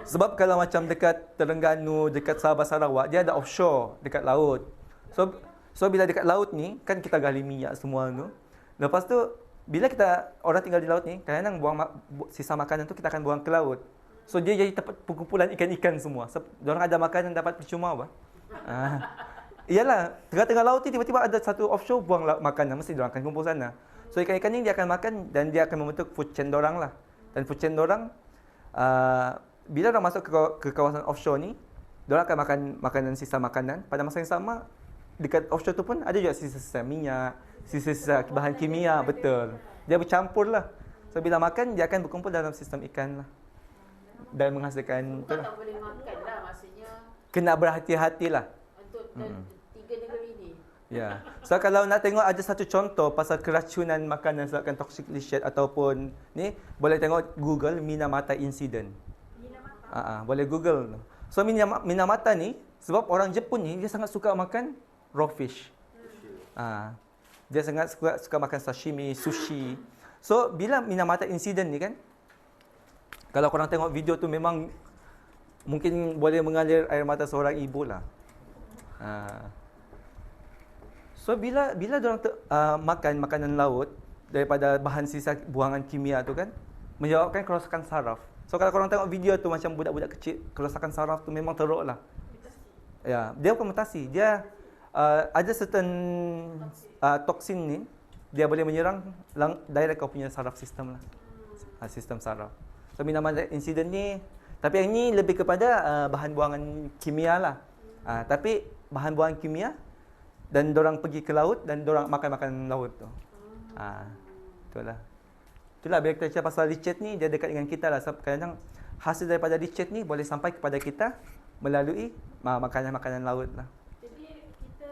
Sebab kalau macam dekat Terengganu, dekat Sabah, Sarawak, dia ada offshore dekat laut. So bila dekat laut ni, kan kita gali minyak semua tu. Lepas tu, bila orang tinggal di laut ni, kadang-kadang sisa makanan tu kita akan buang ke laut. So dia jadi tempat pengumpulan ikan-ikan semua. So, diorang ada makanan dapat percuma apa? Iyalah, tengah-tengah laut ni tiba-tiba ada satu offshore buang makanan, mesti diorang akan kumpul sana. So ikan-ikan ni dia akan makan dan dia akan membentuk food chain diorang lah. Dan food chain diorang, bila diorang masuk ke kawasan offshore ni, diorang akan makan makanan, sisa makanan. Pada masa yang sama, dekat offshore tu pun ada juga sisa-sisa minyak, sisa-sisa bahan kimia, betul. Dia bercampur lah. So bila makan, dia akan berkumpul dalam sistem ikan lah. Dan menghasilkan tu Bukan lah. tak boleh makan lah, maksudnya Kena berhati-hati lah. untuk tiga negeri ni. Ya. So kalau nak tengok ada satu contoh pasal keracunan makanan sebabkan toxic leachate ataupun ni, boleh tengok Google Minamata incident. Boleh Google. So Minamata ni sebab orang Jepun ni dia sangat suka makan raw fish. Dia sangat suka makan sashimi, sushi. So bila Minamata incident ni kan, kalau korang tengok video tu memang mungkin boleh mengalir air mata seorang ibu lah. So bila diorang makan makanan laut daripada bahan sisa buangan kimia tu kan, menyebabkan kerosakan saraf. So kalau korang tengok video tu macam budak-budak kecil, kerosakan saraf tu memang teruk lah. Ya, dia bukan mutasi. Dia ada certain toksin ni, dia boleh menyerang direct kau punya saraf sistem lah. Sistem saraf. So Minamata incident ni, tapi yang ni lebih kepada bahan buangan kimia lah. Tapi bahan buangan kimia dan dorang pergi ke laut dan dorang makan makanan laut tu. Itulah. Itulah bila kita cakap pasal leachate ni, dia dekat dengan kita lah. Sebab kadang-kadang hasil daripada leachate ni boleh sampai kepada kita melalui makanan-makanan laut lah. Jadi kita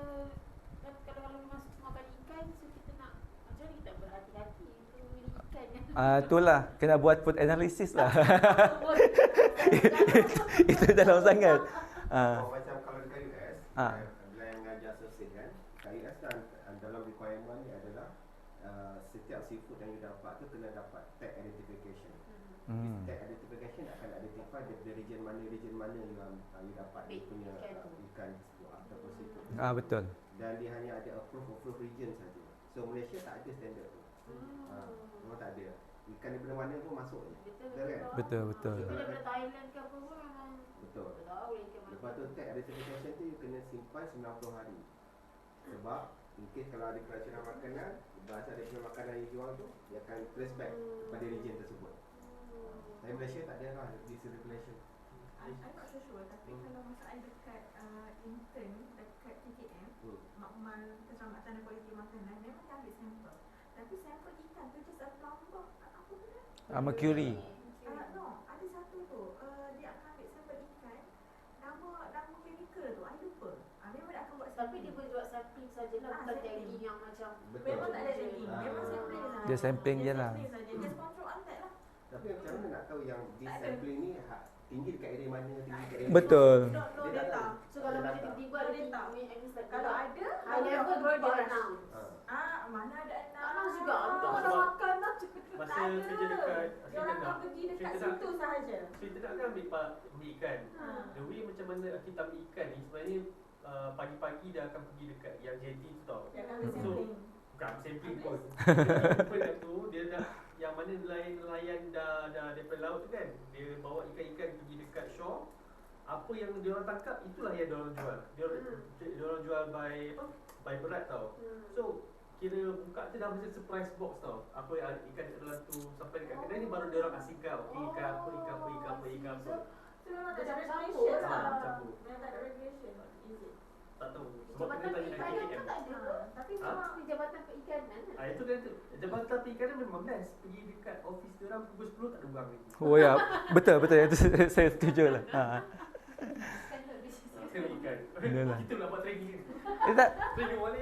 kan kalau makan ikan, so kita nak macam mana kita berhati-hati untuk milih ikan yang Itulah, kena buat food analysis lah. Itu dalam sangat. Macam kalau dekat US, bila yang mengajar sosial kan, kat US kan dalam requirement ni adalah setiap seafood yang you dapat tu kena dapat tag identification. Tag identification akan identify the region mana you dapat dia punya ikan ataupun seafood. Betul. Dan dia hanya ada approved region saja. So Malaysia tak ada standard tu. Memang tak ada. Ikan daripada mana pun masuk je. Betul kan? Betul. Tapi daripada Thailand ke apa pun memang Betul. tak tahu ikan mana. Lepas tu tag identification tu you kena simpan 90 hari. Sebab in case kalau ada keracunan makanan, bahasa daripada makanan yang jual tu, dia akan trace back pada region tersebut. Tapi Malaysia tak ada lah this regulation. I'm not so sure, tapi kalau masa I dekat intern dekat TKM, Makmal Keselamatan dan Kualiti Makanan, memang dia ambil sampel. Tapi sampel ikan tu just a plumber. Apa tu dia? Mercury. No, ada satu tu. Dia akan ambil sampel ikan. Nama chemical tu, I lupa. Memang dia akan buat Tapi dia boleh buat sampling sajalah, bukan tagging yang macam Betul. memang tak ada tagging. Memang sampling je sahaja. Dia sampling je lah. Sampling saja. Just control alert lah. Tapi macam mana nak tahu yang this sampling ni tinggi dekat area mana, tinggi dekat area Betul. No Dia tak data. tahu. so kalau Dia macam datang. tiba-tiba Dia ada tak. kalau Kalau ada, high level baru dia announce. mana ada enam. Tak announce juga. Untuk Sebab orang makan lah cepet-cepet. Masa Tak ada. kerja dekat Dia orang Sri akan pergi dekat Sri Lanka. situ sahaja. Kita nak kan ambil ikan. The way macam mana kita ambil ikan ni sebenarnya pagi-pagi dah akan pergi dekat yang jetty tu tau. Dia akan ambil So, sampling. bukan sampling pun. Dia kat tu dia dah yang mana nelayan dah daripada laut tu kan. Dia bawa ikan-ikan pergi dekat shore. Apa yang dia orang tangkap itulah yang dia orang jual. Dia orang jual by berat tau. So kira buka tu dah macam surprise box tau. Apa yang ikan kat dalam tu sampai dekat kedai ni baru dia orang kasih kau. Okay, ikan apa, ikan apa, ikan apa, ikan apa. So memang tak ada Dia regulation campur lah. lah. Campur. Memang tak ada regulation. Is it? Tak tahu. Sebab Jabatan kena tanya Perikanan KKM. tu tak ada. Tapi Ha? memang di Jabatan Perikanan lah. Itu kan tu. Jabatan Perikanan memang best. Pergi dekat office dia orang pukul 10 tak ada orang lagi. Oh ya, betul betul itu saya setuju lah. Kena ikan. Yalah. Kita nak buat training kan. Tak. Training boleh.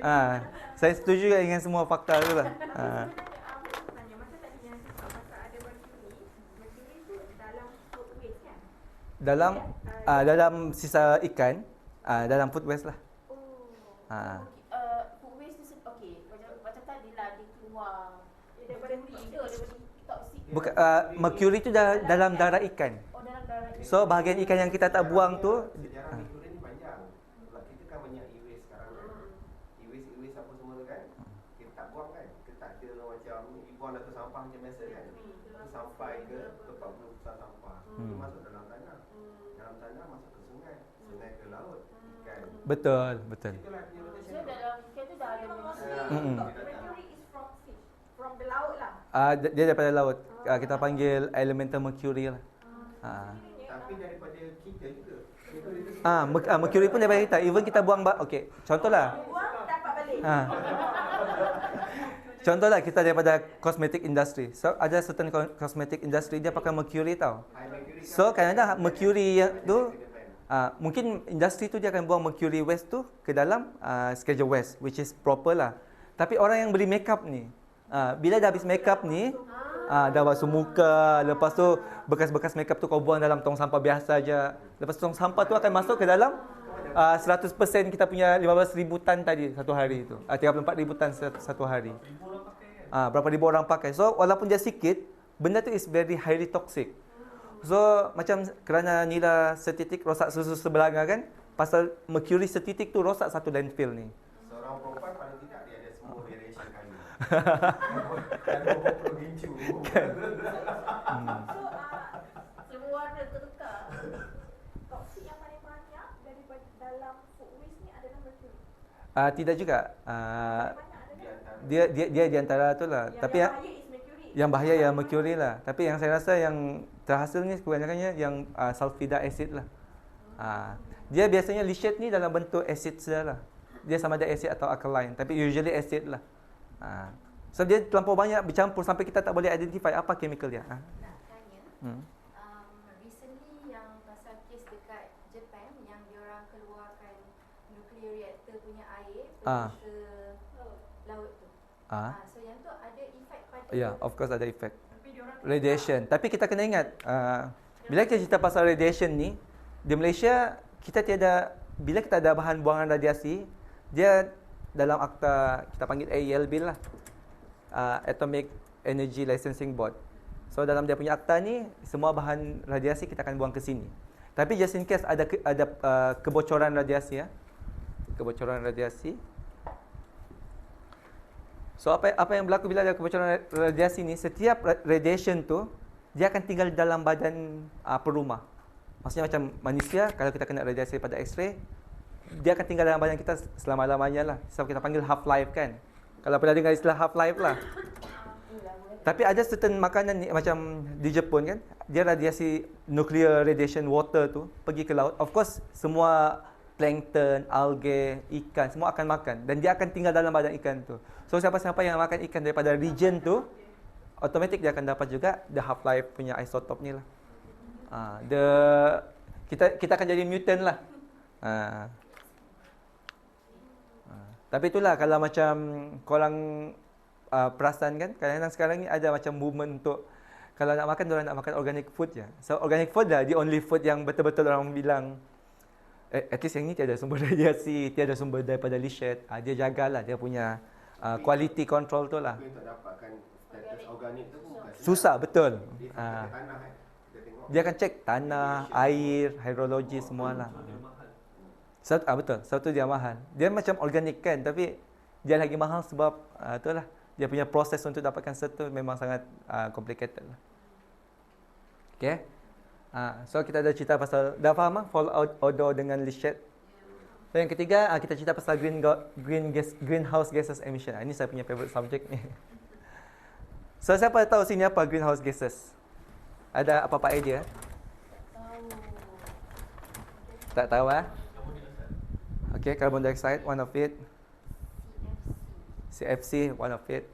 Saya setuju dengan semua fakta tu lah. Tanya macam tadi yang cakap pasal ada mercury. Mercury tu dalam food waste kan? Dalam sisa ikan, dalam food waste lah. Oh. Ah. Food waste tu okey. Macam tadi lah dia keluar Daripada mercury ke daripada toksik. Bukan, mercury tu dalam darah ikan. Oh dalam darah dia. So bahagian ikan yang kita tak buang tu, Sejarah mercury ni panjang. Sebab kita kan banyak e-waste sekarang kan. E-waste apa semua tu kan. Kita tak buang kan. Kita tak kira macam ni buang dalam sampah macam biasa kan. Itu sampai ke tempat besar sampah. Itu masuk dalam tanah. Dalam tanah masuk ke sungai. Sungai ke laut. Ikan. betul. Itulah punya So rotation. dalam ikan tu dah ada mercury. Mercury is from fish. From the laut lah. Dia daripada laut. Kita panggil elemental mercury lah. Tapi daripada kita juga. Mercury tu Mercury pun daripada kita. Even kita buang okey, contohlah. Buang dapat balik. Contohlah kita daripada cosmetic industry. So ada certain cosmetic industry dia pakai mercury tau. high mercury kan. So kadang-kadang mercury yang tu mungkin industri tu dia akan buang mercury waste tu ke dalam schedule waste, which is proper lah. Tapi orang yang beli makeup ni, bila dah habis makeup ni, dah basuh muka, lepas tu bekas-bekas makeup tu kau buang dalam tong sampah biasa aja. Lepas tu tong sampah tu akan masuk ke dalam 100% kita punya 15,000 tan tadi satu hari tu. 34,000 tan satu hari. Ribu orang pakai kan. Berapa ribu orang pakai. So walaupun dia sikit, benda tu is very highly toxic. So macam kerana nilai setitik rosak susu sebelanga kan, pasal mercury setitik tu rosak satu landfill ni. Seorang perempuan paling tidak dia ada semua variation kayu. Dan 20 incu. Semua warna tertukar. Toksik yang paling banyak daripada dalam food waste ni adalah mercury. Tidak juga. Banyak adalah Dia di antara tu lah. Tapi yang bahaya is mercury. yang bahaya yang mercury lah. Tapi yang saya rasa yang terhasil ni kebanyakannya yang sulfida acid lah. Dia biasanya leachate ni dalam bentuk acid saja lah. Dia sama ada acid atau alkaline, tapi usually acid lah. So dia terlampau banyak bercampur sampai kita tak boleh identify apa chemical dia. Nak tanya, recently yang pasal kes dekat Japan yang diorang keluarkan nuclear reactor punya air pergi ke laut tu. So yang tu ada efek pada Yeah, of course ada efek. Tapi diorang Radiation. Tapi kita kena ingat, bila kita cerita pasal radiation ni, di Malaysia kita tiada, bila kita ada bahan buangan radiasi, dia dalam akta kita panggil AELB lah, Atomic Energy Licensing Board. So dalam dia punya akta ni, semua bahan radiasi kita akan buang ke sini. Tapi just in case ada kebocoran radiasi kebocoran radiasi. So apa yang berlaku bila ada kebocoran radiasi ni, setiap radiation tu dia akan tinggal dalam badan perumah. Maksudnya macam manusia, kalau kita kena radiasi pada X-ray, dia akan tinggal dalam badan kita selama-lamanya lah. So kita panggil half-life kan. Kalau pernah dengar istilah half-life lah. Tapi ada certain makanan ni, macam di Jepun kan, dia radiasi nuclear radiation water tu pergi ke laut. Of course, semua plankton, algae, ikan semua akan makan dan dia akan tinggal dalam badan ikan tu. So siapa-siapa yang makan ikan daripada region tu, automatic dia akan dapat juga the half-life punya isotop ni lah. Kita akan jadi mutant lah. Tapi itulah kalau macam korang perasan kan, kadang-kadang sekarang ni ada macam movement untuk kalau nak makan, diorang nak makan organic food je. So organic food lah the only food yang betul-betul orang bilang at least yang ni tiada sumber radiasi, tiada sumber daripada leachate. Dia jagalah dia punya quality control tu lah. Tapi untuk dapatkan status organik tu bukan Susah betul. Dia sampai ke tanah kan. Kita tengok. Dia akan cek tanah, air, hydrologi semualah. Betul. Satu dia mahal. Dia macam organik kan, tapi dia lagi mahal sebab itulah dia punya proses untuk dapatkan satu memang sangat complicated lah. Okay. So kita ada cerita pasal, dah faham fallout odor dengan leachate? So yang ketiga, kita cerita pasal greenhouse gases emission. Ini saya punya favorite subject ni. So siapa tahu sini apa greenhouse gases? Ada apa-apa idea? Tak tahu Okay, carbon dioxide, one of it. CFC, one of it.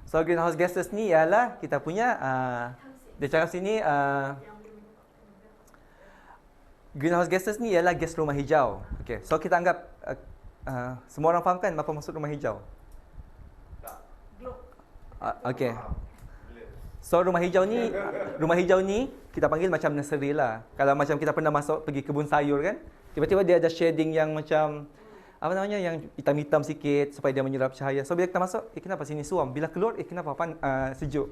So greenhouse gases ni ialah kita punya, dia cakap sini, greenhouse gases ni ialah gas rumah hijau. Okay, so kita anggap, semua orang faham kan apa maksud rumah hijau? Okay. So rumah hijau ni kita panggil macam nursery lah. Kalau macam kita pernah masuk pergi kebun sayur kan, tiba-tiba dia ada shading yang macam apa namanya, yang hitam-hitam sikit supaya dia menyerap cahaya. So bila kita masuk, kenapa sini suam? Bila keluar, kenapa sejuk?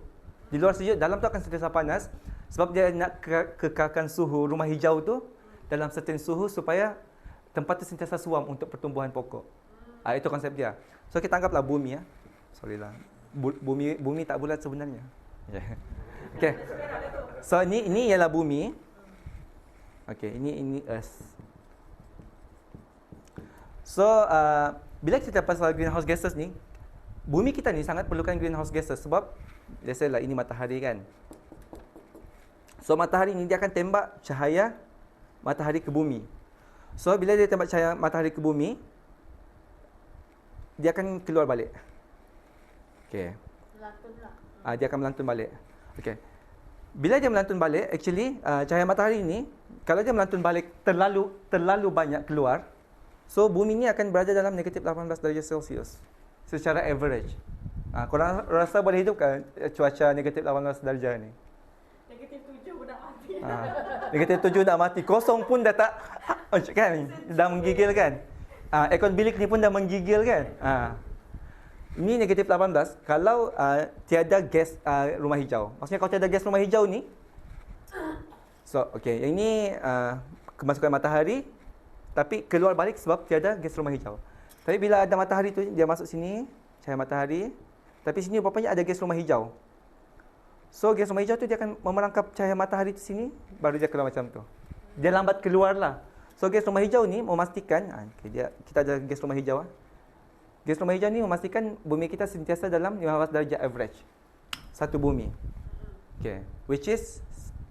Di luar sejuk, dalam tu akan sentiasa panas sebab dia nak kekalkan suhu rumah hijau tu dalam certain suhu supaya tempat tu sentiasa suam untuk pertumbuhan pokok. Itu konsep dia. So kita anggaplah bumi Sorry lah. Bumi tak bulat sebenarnya. Okay. So ini ialah bumi. Okay, ini earth. So, bila kita pasal greenhouse gases ni, bumi kita ni sangat perlukan greenhouse gases sebab, biasalah ini matahari kan. So, matahari ni dia akan tembak cahaya matahari ke bumi. So, bila dia tembak cahaya matahari ke bumi, dia akan keluar balik. Okay. Dia akan melantun balik. Okay. Bila dia melantun balik, actually, cahaya matahari ni, kalau dia melantun balik terlalu banyak keluar, so, bumi ni akan berada dalam negatif 18 darjah Celsius secara average. Korang rasa boleh hidup kan cuaca negatif 18 darjah ni? Negatif 7 pun dah mati. Negatif 7 dah mati. Kosong pun dah tak, kan? Dah menggigil kan? Aircon bilik ni pun dah menggigil kan? Ini negatif 18 kalau tiada gas rumah hijau. Maksudnya kalau tiada gas rumah hijau ni, so, okay, yang ini kemasukan matahari, tapi keluar balik sebab tiada gas rumah hijau. Tapi bila ada matahari tu, dia masuk sini, cahaya matahari. Tapi sini rupanya ada gas rumah hijau. So, gas rumah hijau tu dia akan memerangkap cahaya matahari tu sini, baru dia keluar macam tu. Dia lambat keluar lah. So, gas rumah hijau ni memastikan, kita ada gas rumah hijau. Gas rumah hijau ni memastikan bumi kita sentiasa dalam 15 darjah average. Satu bumi. Okay. Which is,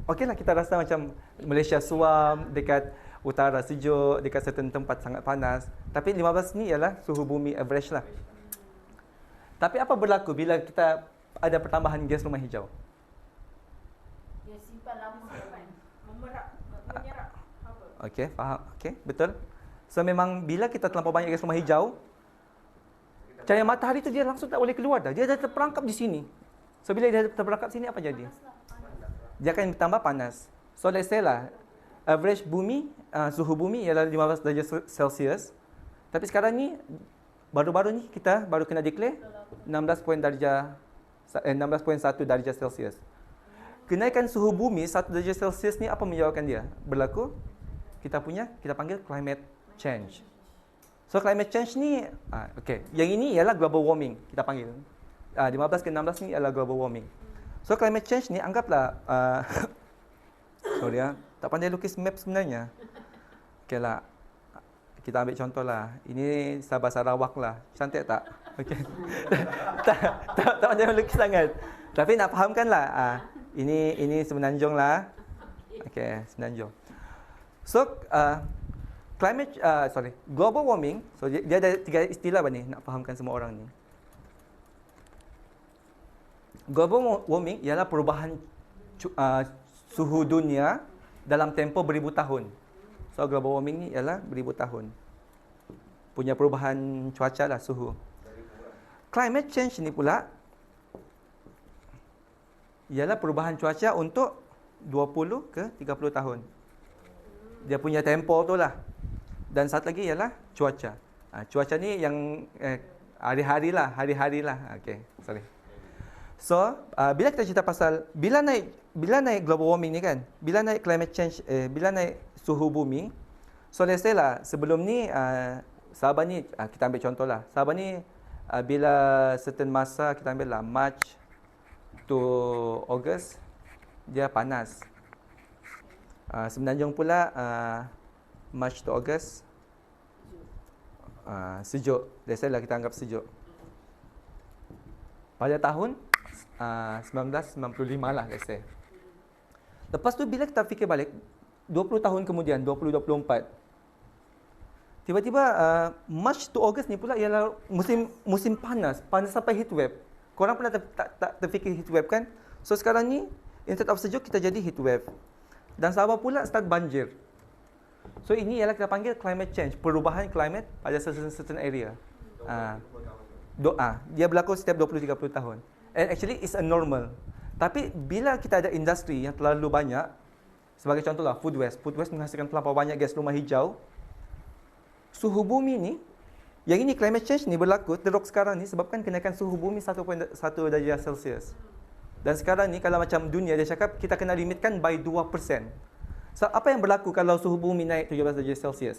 okay lah kita rasa macam Malaysia suam, dekat utara sejuk, dekat certain tempat sangat panas. Tapi 15 ni ialah suhu bumi average lah. Tapi apa berlaku bila kita ada pertambahan gas rumah hijau? Dia simpan lama kan. Menyerap apa? Okey, faham. Okey, betul. So memang bila kita terlampau banyak gas rumah hijau, cahaya matahari tu dia langsung tak boleh keluar dah. Dia dah terperangkap di sini. So bila dia terperangkap sini apa jadi? Dia akan tambah panas. So let's say lah, average bumi, suhu bumi ialah 15 darjah Celsius. Tapi sekarang ni, baru-baru ni kita baru kena declare 16.1 darjah Celsius. Kenaikan suhu bumi 1 darjah Celsius ni apa menyebabkan dia berlaku? Kita panggil climate change. So climate change ni, okay, yang ini ialah global warming kita panggil. 15 ke 16 ni ialah global warming. So climate change ni anggaplah, sorry tak pandai lukis map sebenarnya. Okay lah, kita ambil contoh lah. Ini Sabah Sarawak lah. Cantik tak? Okay. tak pandai lukis sangat. Tapi nak fahamkan lah. Ini Semenanjung lah. Okay, Semenanjung. So, global warming. So, dia ada 3 istilah ni nak fahamkan semua orang ni. Global warming ialah perubahan suhu dunia dalam tempoh beribu tahun. So, global warming ni ialah beribu tahun. Punya perubahan cuaca lah, suhu. Climate change ni pula ialah perubahan cuaca untuk 20 ke 30 tahun. Dia punya tempoh tu lah. Dan satu lagi ialah cuaca. Cuaca ni yang hari-hari lah. Okay, sorry. So, bila kita cerita pasal, bila naik global warming ni kan, bila naik climate change, bila naik suhu bumi, so let's say lah, sebelum ni, Sabah ni, kita ambil contoh lah, Sabah ni, bila certain masa, kita ambil lah, March to August, dia panas. Semenanjung pula, March to August, sejuk. That's why lah kita anggap sejuk. Pada tahun 1995 lah, let's say. Lepas tu bila kita fikir balik, 20 tahun kemudian, 2024, tiba-tiba March to August ni pula ialah musim panas sampai heat wave. Korang pernah tak terfikir heat wave kan? So sekarang ni, instead of sejuk, kita jadi heat wave. Dan Sabah pula start banjir. So ini ialah kita panggil climate change, perubahan climate pada certain area. Dia berlaku setiap 20-30 tahun. And actually it's a normal. Tapi bila kita ada industri yang terlalu banyak, sebagai contohlah food waste menghasilkan terlampau banyak gas rumah hijau, suhu bumi ni, yang ini climate change ni berlaku teruk sekarang ni sebabkan kenaikan suhu bumi 1.1 darjah Celsius. Dan sekarang ni kalau macam dunia dia cakap kita kena limitkan by 2%. So apa yang berlaku kalau suhu bumi naik 17 darjah Celsius?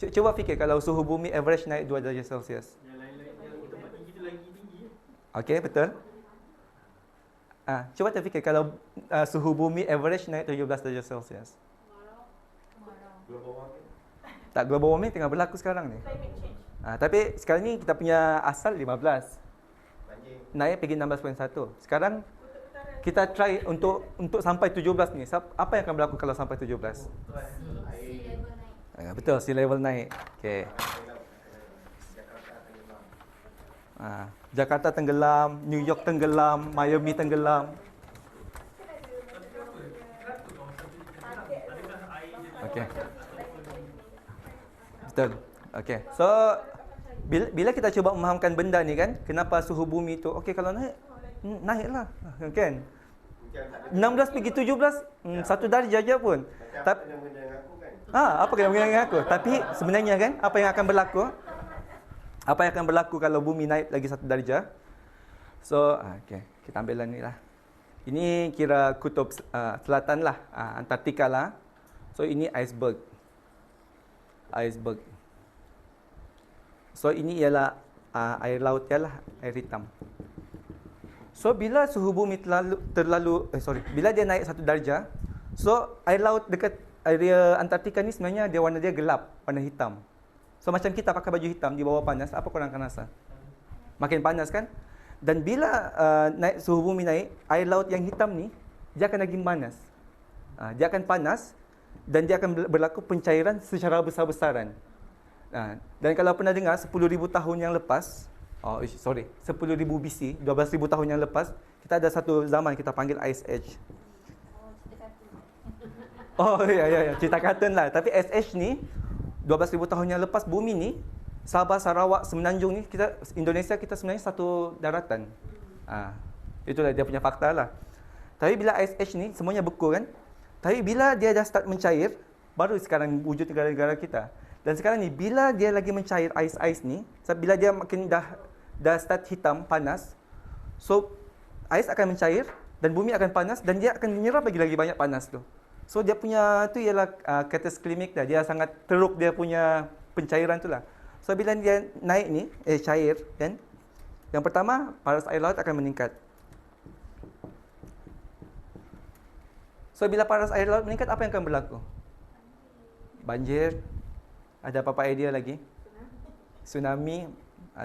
Cuba fikir kalau suhu bumi average naik 2 darjah Celsius. Okey, betul. Cuba terfikir kalau suhu bumi average naik 17 darjah Celsius. Global warming. Tak, global warming tengah berlaku sekarang ni. Tapi sekarang ni kita punya asal 15. Banjir. Naik pergi 16.1. Sekarang kita try untuk sampai 17 ni. Apa yang akan berlaku kalau sampai 17? Sea level naik. Betul, sea level naik. Okey. Jakarta tenggelam, New York tenggelam, Miami tenggelam. Okey. Betul. Okey. So bila kita cuba memahamkan benda ni kan, kenapa suhu bumi tu okey kalau naiklah. Kan? 16 pergi 17, 1 darjah je pun. Tapi apa kena mengena dengan aku? Tapi sebenarnya kan apa yang akan berlaku? Apa yang akan berlaku kalau bumi naik lagi 1 darjah? So, okey, kita ambil ni lah. Ini kira kutub selatan lah, Antartika lah. So, ini iceberg. So, ini ialah air laut ialah air hitam. So, bila suhu bumi bila dia naik 1 darjah, so air laut dekat area Antartika ni sebenarnya warna dia gelap, warna hitam. So macam kita pakai baju hitam di bawah panas, apa korang akan rasa? Makin panas kan? Dan bila suhu bumi naik, air laut yang hitam ni dia akan lagi panas. Dia akan panas dan dia akan berlaku pencairan secara besar-besaran. Dan kalau pernah dengar 10,000 tahun yang lepas, 10,000 BC, 12,000 tahun yang lepas, kita ada satu zaman kita panggil Ice Age. Ya, cerita kartun lah. Tapi Ice Age ni 12,000 tahun yang lepas, bumi ni, Sabah, Sarawak, Semenanjung ni, Indonesia kita sebenarnya satu daratan. Itulah dia punya fakta lah. Tapi bila Ice Age ni, semuanya beku kan. Tapi bila dia dah start mencair, baru sekarang wujud negara-negara kita. Dan sekarang ni, bila dia lagi mencair ais ni, bila dia makin dah start hitam, panas, so ais akan mencair dan bumi akan panas dan dia akan menyerap lagi banyak panas tu. So dia punya tu ialah katasklimik dah. Dia sangat teruk dia punya pencairan tu lah. So bila dia naik ni, cair kan. Yang pertama, paras air laut akan meningkat. So bila paras air laut meningkat, apa yang akan berlaku? Banjir. Ada apa-apa idea lagi? Tsunami.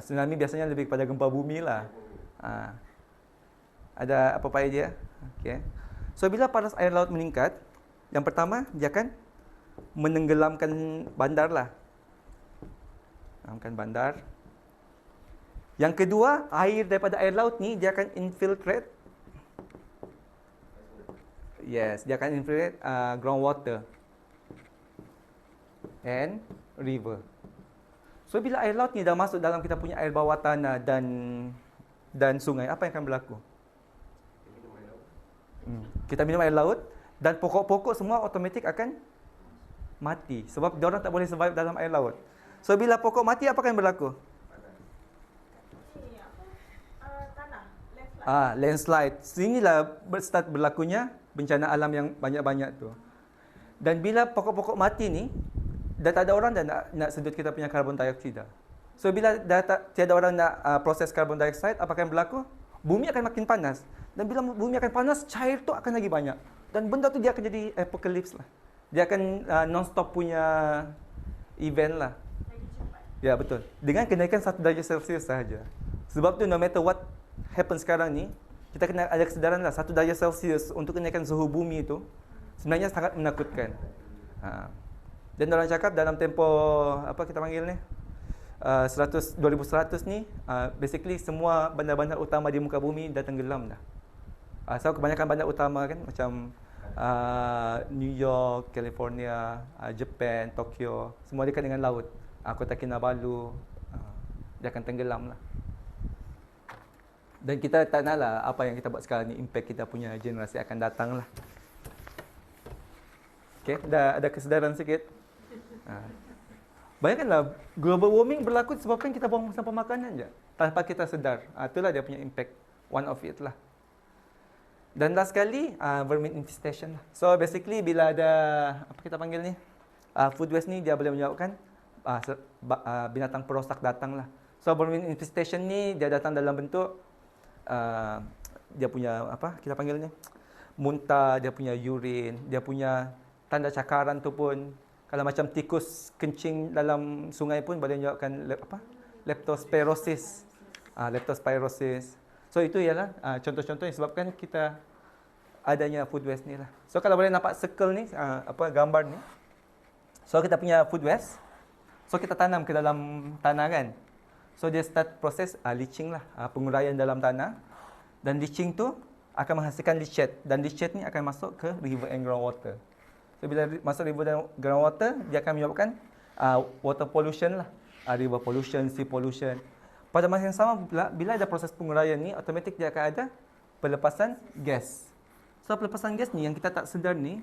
Tsunami biasanya lebih kepada gempa bumi lah. Ada apa-apa idea? Okay. So bila paras air laut meningkat, yang pertama, dia akan menenggelamkan bandar lah. Menenggelamkan bandar. Yang kedua, air daripada air laut ni, dia akan infiltrate. Yes, dia akan infiltrate groundwater and river. So, bila air laut ni dah masuk dalam kita punya air bawah tanah dan sungai, apa yang akan berlaku? Kita minum air laut. Dan pokok-pokok semua automatik akan mati. Sebab diorang tak boleh survive dalam air laut. So, bila pokok mati, apa akan berlaku? Tanah, landslide. Sinilah start berlakunya bencana alam yang banyak-banyak tu. Dan bila pokok-pokok mati ni, dah tak ada orang dah nak sedut kita punya karbon dioksida. So, bila dah tiada orang nak proses karbon dioksida, apa akan berlaku? Bumi akan makin panas. Dan bila bumi akan panas, cair tu akan lagi banyak. Dan benda tu dia akan jadi apocalypse lah. Dia akan non-stop punya event lah. Ya, betul. Dengan kenaikan 1 darjah Celsius sahaja. Sebab tu no matter what happen sekarang ni, kita kena ada kesedaran lah 1 darjah Celsius untuk kenaikan suhu bumi itu sebenarnya sangat menakutkan. Dan orang cakap dalam tempoh apa kita panggil ni 2100 ni basically semua bandar-bandar utama di muka bumi dah tenggelam dah. So kebanyakan bandar utama kan macam New York, California, Japan, Tokyo, semua dekat dengan laut. Kota Kinabalu, dia akan tenggelam lah. Dan kita tak nak lah apa yang kita buat sekarang ni impact kita punya generasi akan datang lah. Okay, dah ada kesedaran sikit. Bayangkanlah global warming berlaku disebabkan kita buang sampah makanan je tanpa kita sedar. Itulah dia punya impact, one of it lah. Dan last sekali, vermin infestation lah. So basically bila ada apa kita panggil ni food waste ni, dia boleh menyebabkan binatang perosak datang lah. So vermin infestation ni dia datang dalam bentuk dia punya apa kita panggil ni muntah, dia punya urine, dia punya tanda cakaran tu pun kalau macam tikus kencing dalam sungai pun boleh menyebabkan leptospirosis. Leptospirosis. So itu ialah contoh-contoh yang sebabkan kita adanya food waste ni lah. So kalau boleh nampak circle ni gambar ni. So kita punya food waste. So kita tanam ke dalam tanah kan. So dia start proses leaching lah, penguraian dalam tanah. Dan leaching tu akan menghasilkan leachate. Dan leachate ni akan masuk ke river and groundwater. So bila masuk river dan groundwater, dia akan menyebabkan water pollution lah. River pollution, sea pollution. Pada masa yang sama pula, bila ada proses penguraian ni, automatik dia akan ada pelepasan gas. So pelepasan gas ni yang kita tak sedar ni,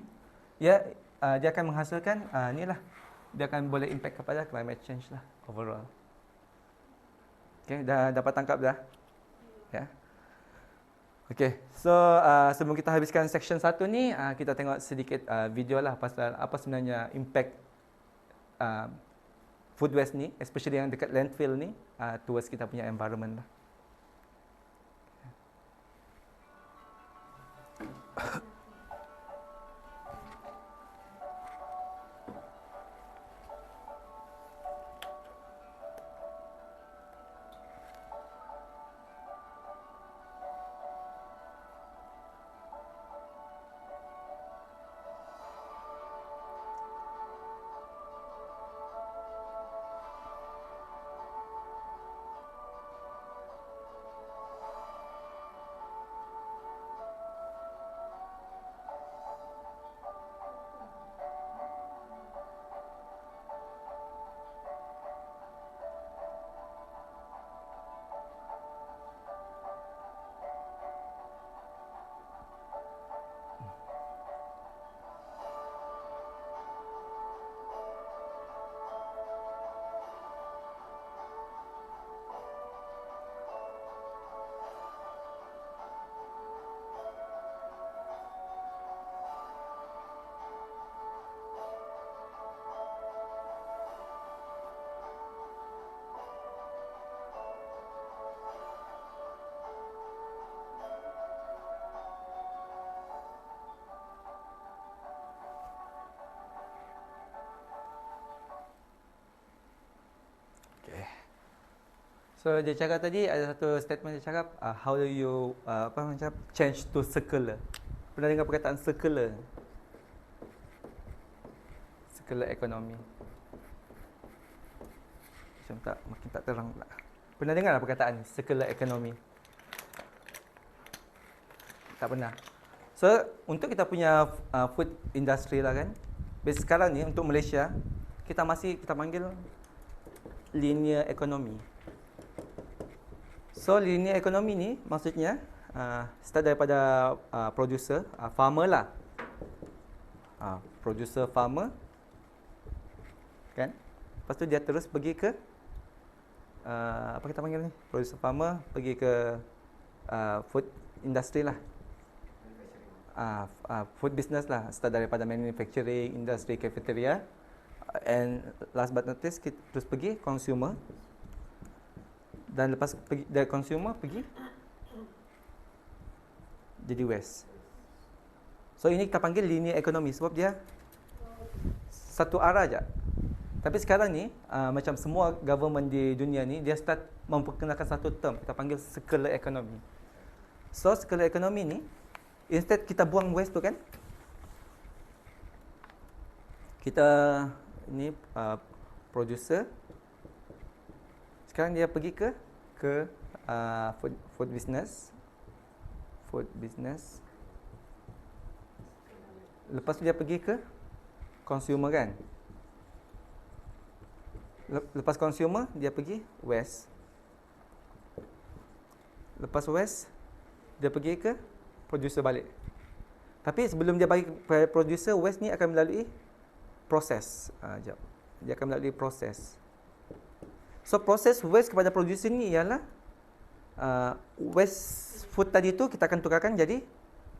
dia akan menghasilkan ni lah. Dia akan boleh impact kepada climate change lah overall. Okay, dah dapat tangkap dah? Ya. Yeah. Okay, so sebelum kita habiskan section 1 ni, kita tengok sedikit video lah pasal apa sebenarnya impact food waste ni, especially yang dekat landfill ni, towards kita punya environment lah. So dia cakap tadi ada satu statement dia cakap how do you change to circular. Pernah dengar perkataan circular? Circular economy. Makin tak terang pula. Pernah dengar perkataan circular economy? Tak pernah. So untuk kita punya food industry lah kan. Sekarang ni untuk Malaysia kita panggil linear economy. So linear economy ni maksudnya start daripada producer, farmer lah. Producer, farmer. Kan? Lepas tu dia terus pergi ke apa kita panggil ni? Producer, farmer pergi ke food industry lah. Food business lah. Start daripada manufacturing, industry, cafeteria. And last but not least kita terus pergi consumer. Dan lepas pergi dari consumer pergi jadi waste. So ini kita panggil linear economy sebab dia satu arah je. Tapi sekarang ni, macam semua government di dunia ni, dia start memperkenalkan satu term, kita panggil circular economy. So, circular economy ni, instead kita buang waste tu kan, kita ni producer, sekarang dia pergi ke food business. Lepas tu dia pergi ke consumer kan. Lepas consumer dia pergi waste. Lepas waste dia pergi ke producer balik. Tapi sebelum dia bagi ke producer, waste ni akan melalui proses. Dia akan melalui proses. So proses waste kepada producer ni ialah waste food tadi tu kita akan tukarkan jadi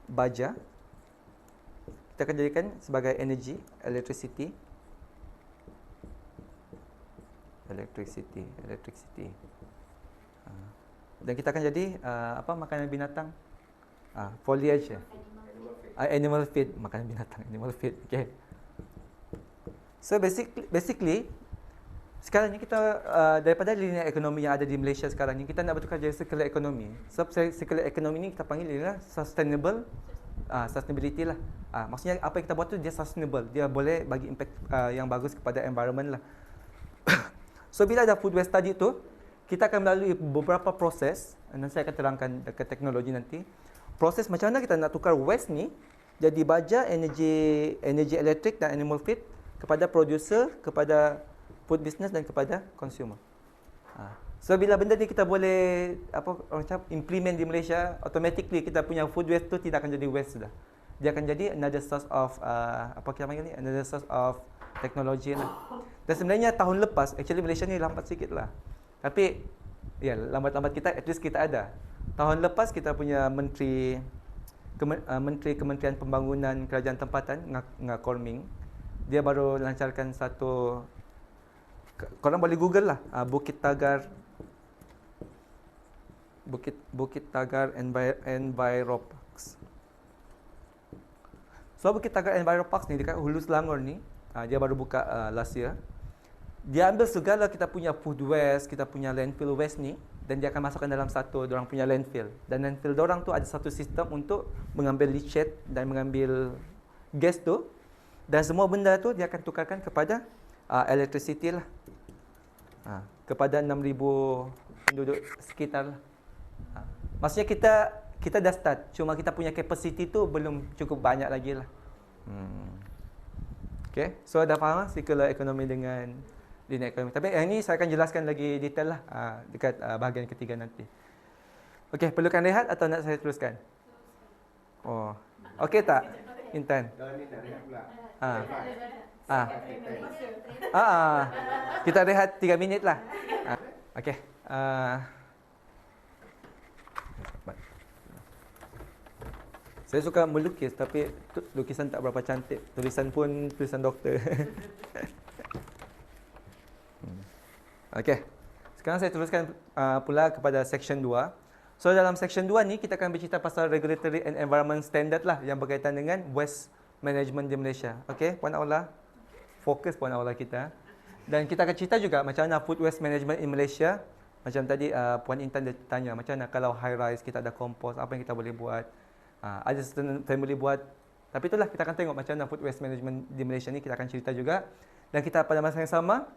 baja. Kita akan jadikan sebagai energy, electricity. Dan kita akan jadi makanan binatang. Foliage. Animal feed, makanan binatang, animal feed. Okay. So basically sekarang ni kita daripada linear ekonomi yang ada di Malaysia sekarang ni, kita nak bertukar jadi circular economy. So circular economy ni kita panggil ialah sustainability lah. Maksudnya apa yang kita buat tu dia sustainable, dia boleh bagi impact yang bagus kepada environment lah. So bila ada food waste tadi tu, kita akan melalui beberapa proses. Nanti saya akan terangkan dekat teknologi nanti. Proses macam mana kita nak tukar waste ni jadi baja, energi elektrik dan animal feed kepada producer, kepada food business dan kepada consumer. So bila benda ni kita boleh implement di Malaysia, automatically kita punya food waste tu tidak akan jadi waste sudah. Dia akan jadi another source of another source of teknologi lah. Dan sebenarnya tahun lepas, actually Malaysia ni lambat sikit lah. Tapi ya lambat-lambat kita, at least kita ada. Tahun lepas kita punya Menteri Kementerian Pembangunan Kerajaan Tempatan, Korming, dia baru lancarkan satu, korang boleh Google lah, Bukit Tagar Enviroparks. So Bukit Tagar Enviroparks ni dekat Hulu Selangor ni, dia baru buka last year. Dia ambil segala kita punya food waste, kita punya landfill waste ni, dan dia akan masukkan dalam satu dorang punya landfill. Dan landfill dorang tu ada satu sistem untuk mengambil leachate dan mengambil gas tu, dan semua benda tu dia akan tukarkan kepada electricity lah. Kepada 6,000 penduduk sekitar lah. Maksudnya kita dah start, cuma kita punya capacity tu belum cukup banyak lagi lah. Okay, so dah faham circular economy dengan linear economy. Tapi yang ni saya akan jelaskan lagi detail lah dekat bahagian ketiga nanti. Okay, perlukan rehat atau nak saya teruskan? Oh, okay tak, Intan? Kalau ni nak rehat pula. Kita rehat 3 minit lah. Okay. Saya suka melukis tapi lukisan tak berapa cantik. Tulisan pun tulisan doktor. Okay. Sekarang saya teruskan pula kepada section 2. So dalam section 2 ni kita akan bercerita pasal regulatory and environment standard lah yang berkaitan dengan waste management di Malaysia. Okay, Puan Aula. Fokus Puan Aula kita. Dan kita akan cerita juga macam mana food waste management in Malaysia. Macam tadi Puan Intan dia tanya macam mana kalau high rise kita ada kompos, apa yang kita boleh buat. Ada certain family buat. Tapi itulah kita akan tengok macam mana food waste management di Malaysia ni, kita akan cerita juga. Dan kita pada masa yang sama,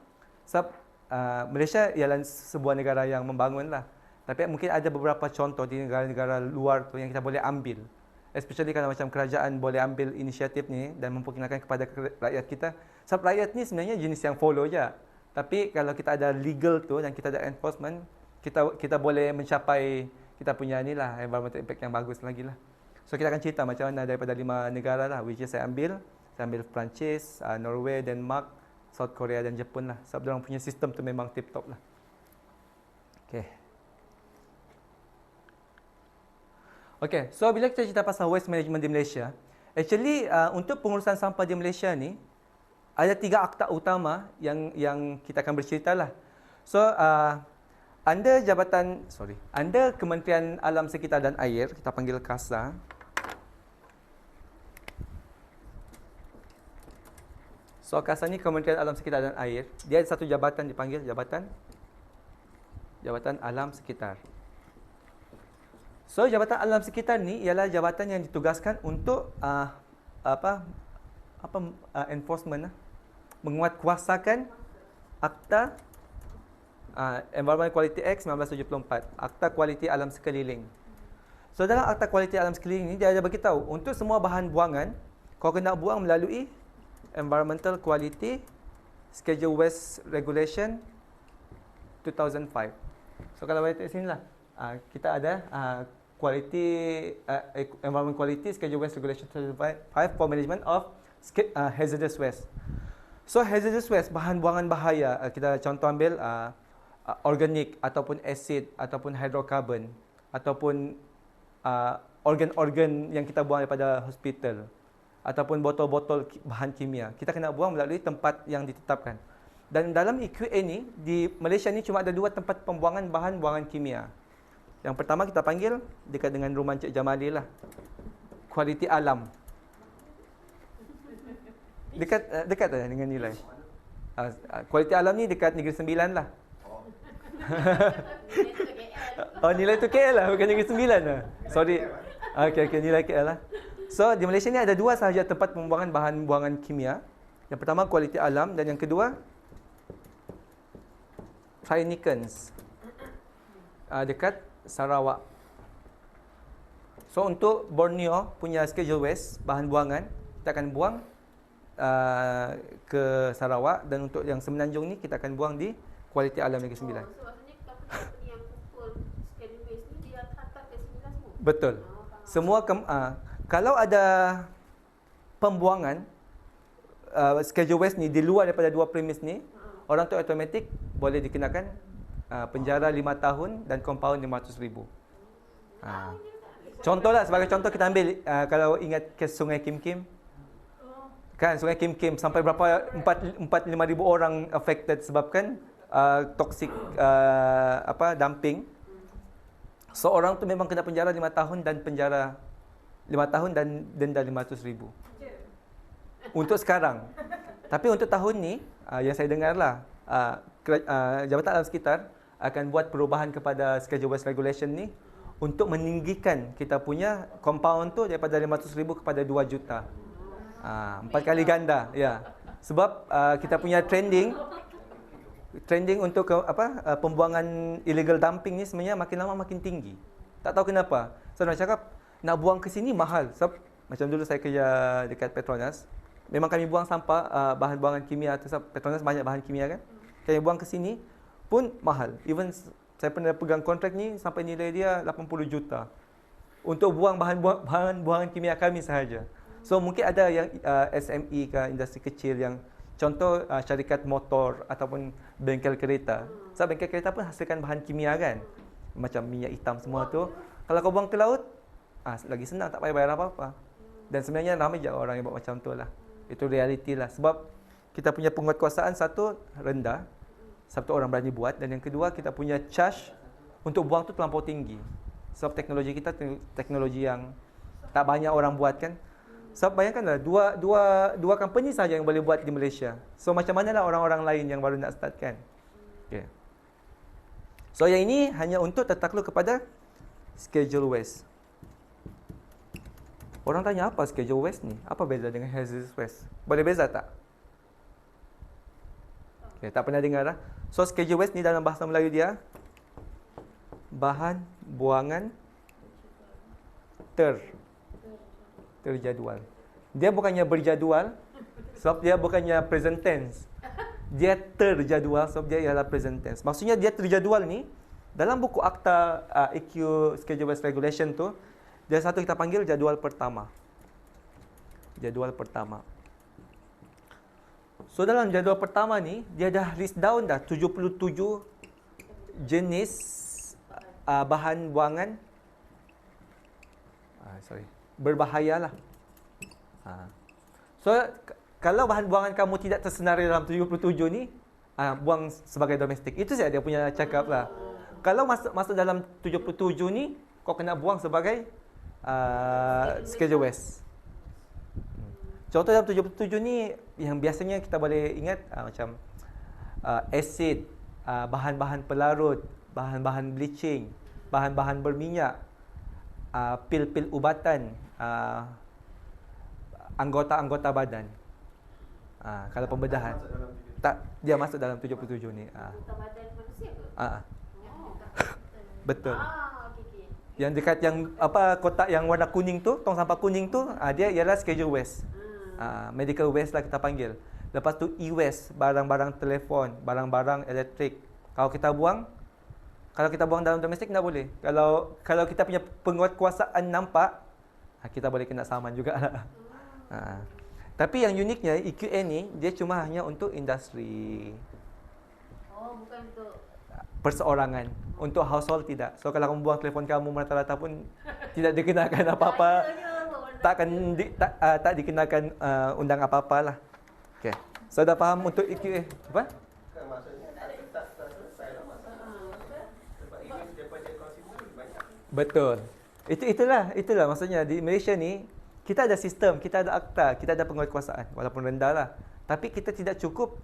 Malaysia ialah sebuah negara yang membangun lah. Tapi mungkin ada beberapa contoh di negara-negara luar tu yang kita boleh ambil. Especially kalau macam kerajaan boleh ambil inisiatif ni dan memperkenalkan kepada rakyat kita. Sebab rakyat ni sebenarnya jenis yang follow je. Tapi kalau kita ada legal tu dan kita ada enforcement, kita boleh mencapai kita punya ni lah environmental impact yang bagus lagi lah. So kita akan cerita macam mana daripada 5 negara lah, which is saya ambil Perancis, Norway, Denmark, South Korea dan Jepun lah. Sebab diorang punya sistem tu memang tip top lah. Okay, so bila kita cerita pasal waste management di Malaysia, actually untuk pengurusan sampah di Malaysia ni ada 3 akta utama yang kita akan bercerita lah. So under Kementerian Alam Sekitar dan Air, kita panggil KASA. So So KASA ni Kementerian Alam Sekitar dan Air. Dia ada satu jabatan dipanggil Jabatan Alam Sekitar. So Jabatan Alam Sekitar ni ialah jabatan yang ditugaskan untuk enforcement, menguatkuasakan Akta Environment Quality Act 1974, Akta Kualiti Alam Sekeliling. So dalam Akta Kualiti Alam Sekeliling ni dia ada beritahu untuk semua bahan buangan kau kena buang melalui Environmental Quality Schedule Waste Regulation 2005. So kalau balik sini lah, kita ada Environment Quality Schedule Waste Regulation 2005 for management of hazardous waste. So hazardous waste, bahan buangan bahaya, kita contoh ambil organik ataupun acid ataupun hydrocarbon ataupun organ-organ yang kita buang daripada hospital ataupun botol-botol bahan kimia. Kita kena buang melalui tempat yang ditetapkan. Dan dalam EQA ni, di Malaysia ni cuma ada 2 tempat pembuangan bahan buangan kimia. Yang pertama kita panggil dekat dengan rumah Encik Jamali lah, Kualiti Alam. Dekat tak dengan nilai? Kualiti Alam ni dekat Negeri Sembilan lah. Oh, nilai tu KL lah, bukan Negeri Sembilan lah. Sorry. Okey, nilai KL lah. So, di Malaysia ni ada 2 sahaja tempat pembuangan bahan buangan kimia. Yang pertama Kualiti Alam dan yang kedua Trinikens dekat Sarawak. So, untuk Borneo punya schedule waste, bahan buangan, kita akan buang ke Sarawak, dan untuk yang Semenanjung ni kita akan buang di Kualiti Alam Negeri Sembilan. So maksudnya company yang kumpul schedule waste ni dia hantar ke sini lah semua? Betul. Semua kalau ada pembuangan schedule waste ni di luar daripada 2 premis ni, orang tu automatik boleh dikenakan penjara 5 tahun dan kompaun RM500,000. Contohlah, sebagai contoh kita ambil kalau ingat kes Sungai Kim Kim. Kan Sungai Kim Kim sampai berapa 4-5 ribu orang affected sebabkan toxic dumping. So orang tu memang kena penjara 5 tahun dan denda RM500,000. Untuk sekarang. Tapi untuk tahun ni yang saya dengarlah Jabatan Alam Sekitar akan buat perubahan kepada Schedule Waste Regulation ni untuk meninggikan kita punya compound tu daripada RM500,000 kepada RM2 juta. 4 kali ganda, ya. Sebab kita punya trending untuk pembuangan illegal dumping ni sebenarnya makin lama makin tinggi. Tak tahu kenapa. So nak cakap nak buang ke sini mahal. Sebab macam dulu saya kerja dekat Petronas, memang kami buang sampah bahan buangan kimia tu, sebab Petronas banyak bahan kimia kan. Kami buang ke sini pun mahal. Even saya pernah pegang kontrak ni sampai nilai dia 80 juta untuk buang bahan buangan kimia kami sahaja. So mungkin ada yang SME ke industri kecil yang contoh syarikat motor ataupun bengkel kereta. Sebab bengkel kereta pun hasilkan bahan kimia kan. Macam minyak hitam semua tu. Kalau kau buang ke laut, lagi senang, tak payah bayar apa-apa. Dan sebenarnya ramai je orang yang buat macam tu lah. Itu realiti lah. Sebab kita punya penguatkuasaan satu rendah, satu orang berani buat, dan yang kedua kita punya charge untuk buang tu terlampau tinggi. Sebab teknologi kita teknologi yang tak banyak orang buat kan. Sebab bayangkanlah dua company saja yang boleh buat di Malaysia. So macam manalah orang-orang lain yang baru nak start kan. Okay. So yang ini hanya untuk tertakluk kepada schedule waste. Orang tanya apa schedule waste ni? Apa beza dengan hazardous waste? Boleh beza tak? Okay, tak pernah dengar lah. So schedule waste ni dalam bahasa Melayu dia bahan buangan terjadual. Dia bukannya berjadual sebab dia bukannya present tense. Dia terjadual sebab dia ialah present tense. Maksudnya dia terjadual ni dalam buku akta EQ Schedule Waste Regulation tu, dia satu kita panggil jadual pertama. Jadual pertama. So dalam jadual pertama ni dia dah list down dah 77 jenis bahan buangan berbahaya lah. So kalau bahan buangan kamu tidak tersenarai dalam 77 ni, buang sebagai domestik. Itu saja dia punya cakap lah. Kalau masuk dalam 77 ni, kau kena buang sebagai schedule waste. Contoh dalam 77 ni yang biasanya kita boleh ingat macam asid, bahan-bahan pelarut, bahan-bahan bleaching, bahan-bahan berminyak, pil-pil ubatan, anggota-anggota badan. Kalau pembedahan Masuk dalam video. tak, dia masuk dalam 77 ni. Anggota badan manusia ke? Oh, betul. Okey. Yang dekat yang kotak yang warna kuning tu, tong sampah kuning tu, dia ialah schedule waste. Medical waste lah kita panggil. Lepas tu e-waste, barang-barang telefon, barang-barang elektrik. Kalau kita buang dalam domestik tak boleh. Kalau kita punya penguatkuasaan nampak, kita boleh kena saman juga. Tapi yang uniknya EQA ni dia cuma hanya untuk industri. Bukan untuk Perseorangan. Untuk household tidak. So kalau kamu buang telefon kamu rata-rata pun tidak dikenakan apa-apa. Tak dikenakan undang apa-apa lah. Okay. So dah faham untuk EQA. Apa? Kan maksudnya tak selesai lah masalah. Sebab ini daripada consumer lebih banyak. Betul. Itulah maksudnya di Malaysia ni kita ada sistem, kita ada akta, kita ada penguatkuasaan walaupun rendah lah. Tapi kita tidak cukup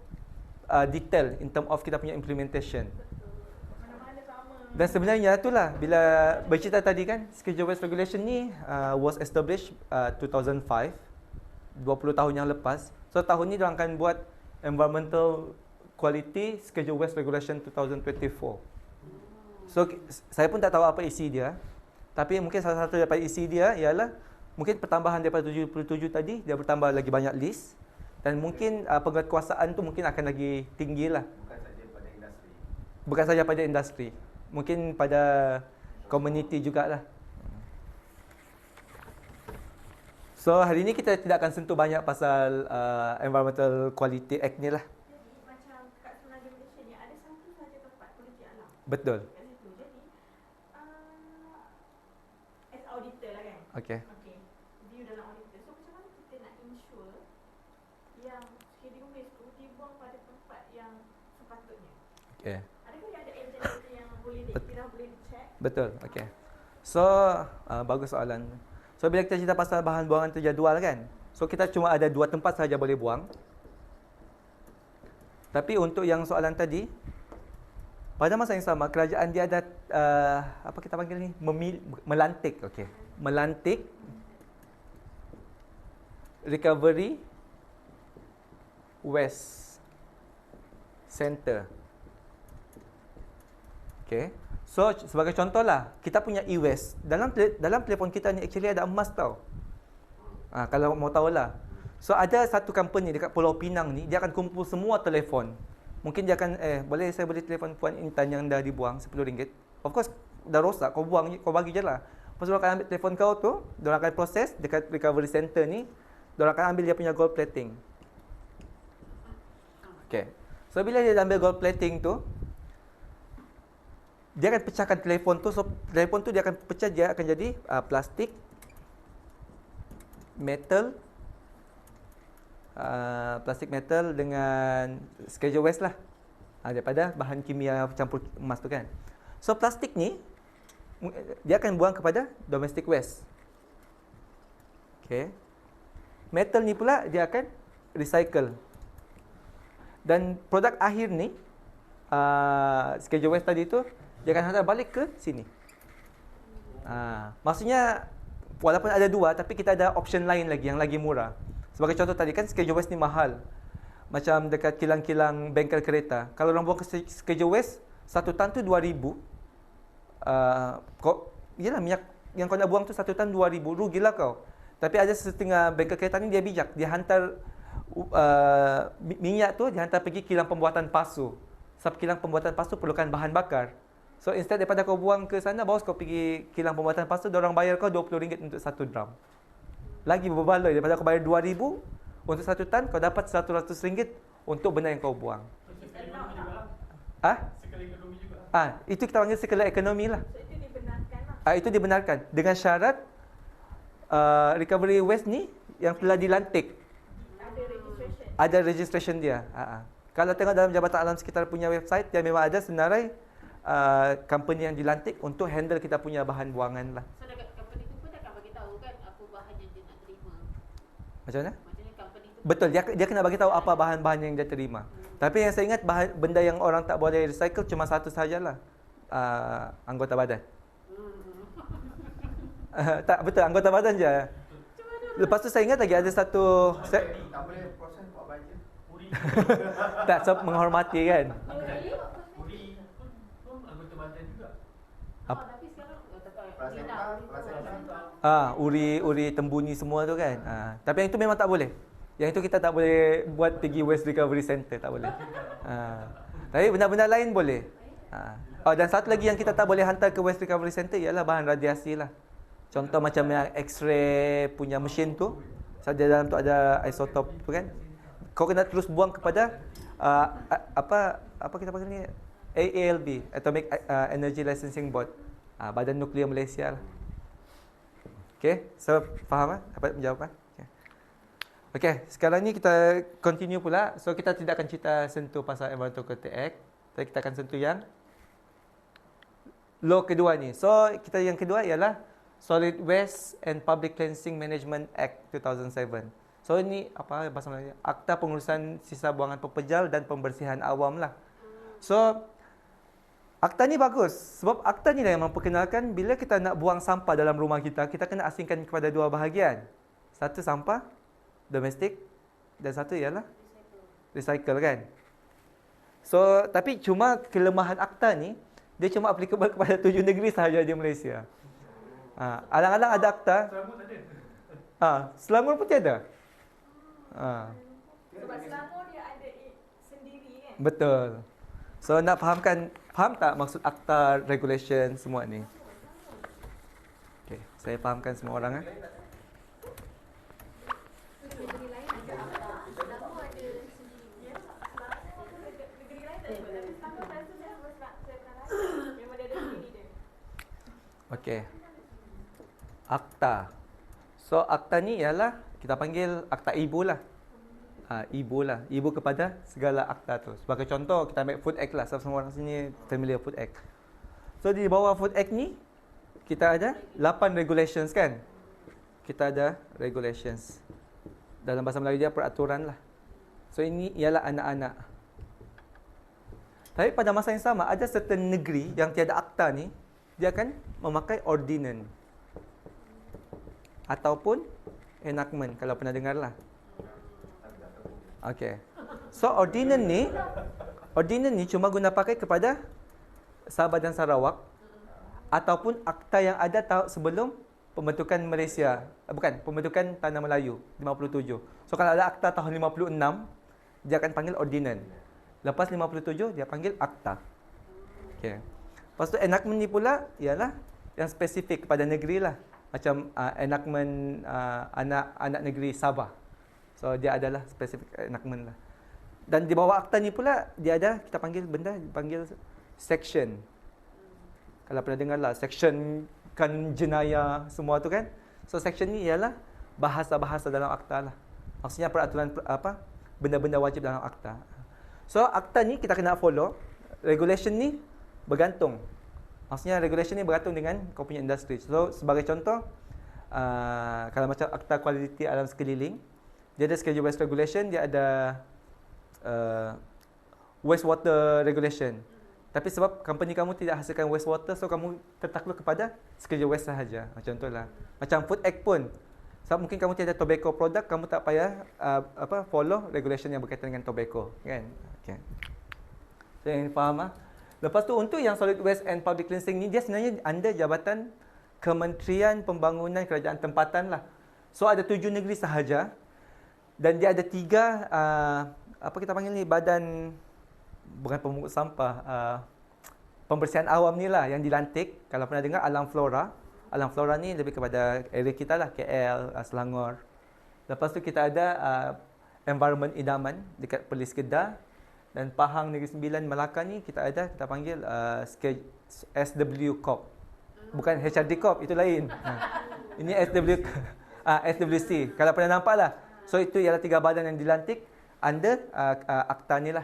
detail in term of kita punya implementation. Mana-mana sama. Dan sebenarnya itulah bila bercerita tadi kan, Schedule Waste Regulation ni was established 2005, 20 tahun yang lepas. So tahun ni diorang akan buat Environmental Quality Schedule Waste Regulation 2024. So saya pun tak tahu apa isi dia. Tapi mungkin salah satu daripada isi dia ialah mungkin pertambahan daripada 77 tadi, dia bertambah lagi banyak list. Dan mungkin penguatkuasaan tu mungkin akan lagi tinggi lah. Bukan saja pada industri. Mungkin pada community jugalah. So hari ni kita tidak akan sentuh banyak pasal Environmental Quality Act ni lah. Jadi macam kat Semenanjung Malaysia ni ada satu sahaja tempat penguji alam Betul. kat situ. Jadi as auditor lah kan. Okay. Okey. View dalam auditor. So macam mana kita nak ensure yang schedule waste tu dibuang pada tempat yang sepatutnya? Okay. Adakah dia ada agenda yang boleh diiktiraf, boleh dicek? Betul. Okay. So bagus soalan. So bila kita cerita pasal bahan buangan terjadual kan, so kita cuma ada 2 tempat sahaja boleh buang. Tapi untuk yang soalan tadi, pada masa yang sama kerajaan dia ada apa kita panggil ni, melantik. Okey, melantik Recovery Waste Center. Okey. So sebagai contohlah, kita punya e-waste. Dalam telefon kita ni actually ada emas tau. Kalau mau tahulah. So ada satu company dekat Pulau Pinang ni, dia akan kumpul semua telefon. Mungkin dia akan boleh saya beli telefon Puan Intan yang dah dibuang RM10. Of course dah rosak, kau buang, kau bagi je lah. Lepas tu akan ambil telefon kau tu, diorang akan proses dekat recovery center ni, diorang akan ambil dia punya gold plating. Okay. So bila dia ambil gold plating tu, dia akan pecahkan telefon tu. So telefon tu dia akan pecah, dia akan jadi plastik, metal, plastik metal dengan schedule waste lah, daripada bahan kimia campur emas tu kan. So plastik ni dia akan buang kepada domestic waste. Okay. Metal ni pula dia akan recycle. Dan produk akhir ni schedule waste tadi tu dia akan hantar balik ke sini. Maksudnya walaupun ada 2, tapi kita ada option lain lagi yang lagi murah. Sebagai contoh tadi kan schedule waste ni mahal. Macam dekat kilang-kilang bengkel kereta, kalau orang buang ke schedule waste, 1 tan tu 2,000. Yelah, minyak yang kau nak buang tu 1 tan 2,000, rugilah kau. Tapi ada setengah bengkel kereta ni dia bijak, dia hantar minyak tu, dia hantar pergi kilang pembuatan pasu. Sebab kilang pembuatan pasu perlukan bahan bakar. So instead daripada kau buang ke sana, bawa kau pergi kilang pembuatan pasu, diorang bayar kau RM20 untuk 1 drum. Lagi berbaloi daripada kau bayar RM2,000 untuk 1 tan, kau dapat RM100 untuk benda yang kau buang. Circular ekonomi juga. Itu kita panggil circular economy lah. So itu dibenarkan lah. Itu dibenarkan dengan syarat recovery waste ni yang telah dilantik. Ada registration. Ada registration dia. Kalau tengok dalam Jabatan Alam Sekitar punya website, dia memang ada senarai company yang dilantik untuk handle kita punya bahan buangan lah. So dekat company tu pun akan bagi tahu kan apa bahan yang dia nak terima. Macam mana? Macamnya company tu Betul, dia kena bagi tahu apa bahan-bahan yang dia terima. Tapi yang saya ingat benda yang orang tak boleh recycle cuma satu sajalah. Anggota badan. Tak betul, anggota badan je. Lepas tu saya ingat lagi ada satu Tak boleh proses buat baju. Uri. tak menghormati kan. Uri pun anggota badan juga. Tapi sekarang Placenta. Uri tembuni semua tu kan. Tapi yang itu memang tak boleh. Yang itu kita tak boleh buat pergi Waste Recovery Center, tak boleh. Tapi benda-benda lain boleh. Dan satu lagi yang kita tak boleh hantar ke Waste Recovery Center ialah bahan radiasi lah. Contoh macam yang X-ray punya mesin tu, di dalam tu ada isotop tu kan. Kau kena terus buang kepada apa kita panggil ni, AALB, Atomic Energy Licensing Board, Badan Nuklear Malaysia lah. Okay, so faham lah? Dapat menjawab kan? Okay, sekarang ni kita continue pula. So kita tidak akan cerita sentuh pasal Environmental Quality Act, tapi kita akan sentuh yang law kedua ni. So kita yang kedua ialah Solid Waste and Public Cleansing Management Act 2007. So ini apa bahasa Melayu? Akta Pengurusan Sisa Buangan Pepejal dan Pembersihan Awam lah. So akta ni bagus sebab akta ni lah yang memperkenalkan bila kita nak buang sampah dalam rumah kita, kita kena asingkan kepada dua bahagian. Satu sampah domestik dan satu ialah recycle kan. So tapi cuma kelemahan akta ni, dia cuma applicable kepada 7 negeri sahaja di Malaysia. Alang-alang ada akta. Selangor tak ada. Selangor pun tiada. Sebab Selangor dia ada sendiri kan. Betul. So nak faham tak maksud akta, regulation semua ni? Okay, saya fahamkan semua orang Negeri lain ada apa? Selangor ada sendiri. Negeri lain tak ada. Tapi Selangor rasa dia memang dia ada sendiri dia. Okay. Akta. So akta ni ialah kita panggil akta ibu lah. Ibu lah. Ibu kepada segala akta tu. Sebagai contoh kita ambil Food Act lah. Semua orang sini familiar Food Act. So di bawah Food Act ni kita ada 8 regulations kan. Kita ada regulations. Dalam bahasa Melayu dia peraturan lah. So ini ialah anak-anak. Tapi pada masa yang sama ada certain negeri yang tiada akta ni, dia akan memakai ordinance ataupun enactment, kalau pernah dengar lah. Okay. So ordinance ni cuma guna pakai kepada Sabah dan Sarawak ataupun akta yang ada sebelum pembentukan Malaysia. Pembentukan Tanah Melayu 57. So kalau ada akta tahun 56, dia akan panggil ordinance. Lepas 57 dia panggil akta. Okay. Lepas tu enactment ni pula ialah yang spesifik kepada negeri lah. Macam enactment anak negeri Sabah. So dia adalah spesifik enactment lah. Dan di bawah akta ni pula dia ada kita panggil section. Kalau pernah dengar lah section kanun jenayah semua tu kan. So section ni ialah bahasa-bahasa dalam akta lah. Maksudnya peraturan benda-benda wajib dalam akta. So akta ni kita kena follow. Regulation ni bergantung. Maksudnya regulation ni bergantung dengan kau punya industri. So sebagai contoh, kalau macam akta kualiti alam sekeliling, dia ada schedule waste regulation, dia ada wastewater regulation. Tapi sebab company kamu tidak hasilkan wastewater, so kamu tertakluk kepada schedule waste sahaja. Macam itulah. Macam Food Act pun. Sebab mungkin kamu tiada tobacco product, kamu tak payah follow regulation yang berkaitan dengan tobacco, kan? Okay. So yang faham ah? Lepas tu untuk yang solid waste and public cleansing ni, dia sebenarnya under jabatan Kementerian Pembangunan Kerajaan Tempatan lah. So ada 7 negeri sahaja dan dia ada 3 apa kita panggil ni, badan bukan pemungut sampah, pembersihan awam ni lah yang dilantik. Kalau pernah dengar Alam Flora. Alam Flora ni lebih kepada area kita lah, KL, Selangor. Lepas tu kita ada Environment Idaman dekat Perlis Kedah. Dan Pahang Negeri Sembilan Melaka ni kita panggil SW Corp. Bukan HRD Corp, itu lain. Ini SWC. Kalau pernah nampak lah. So itu ialah 3 badan yang dilantik under akta ni lah.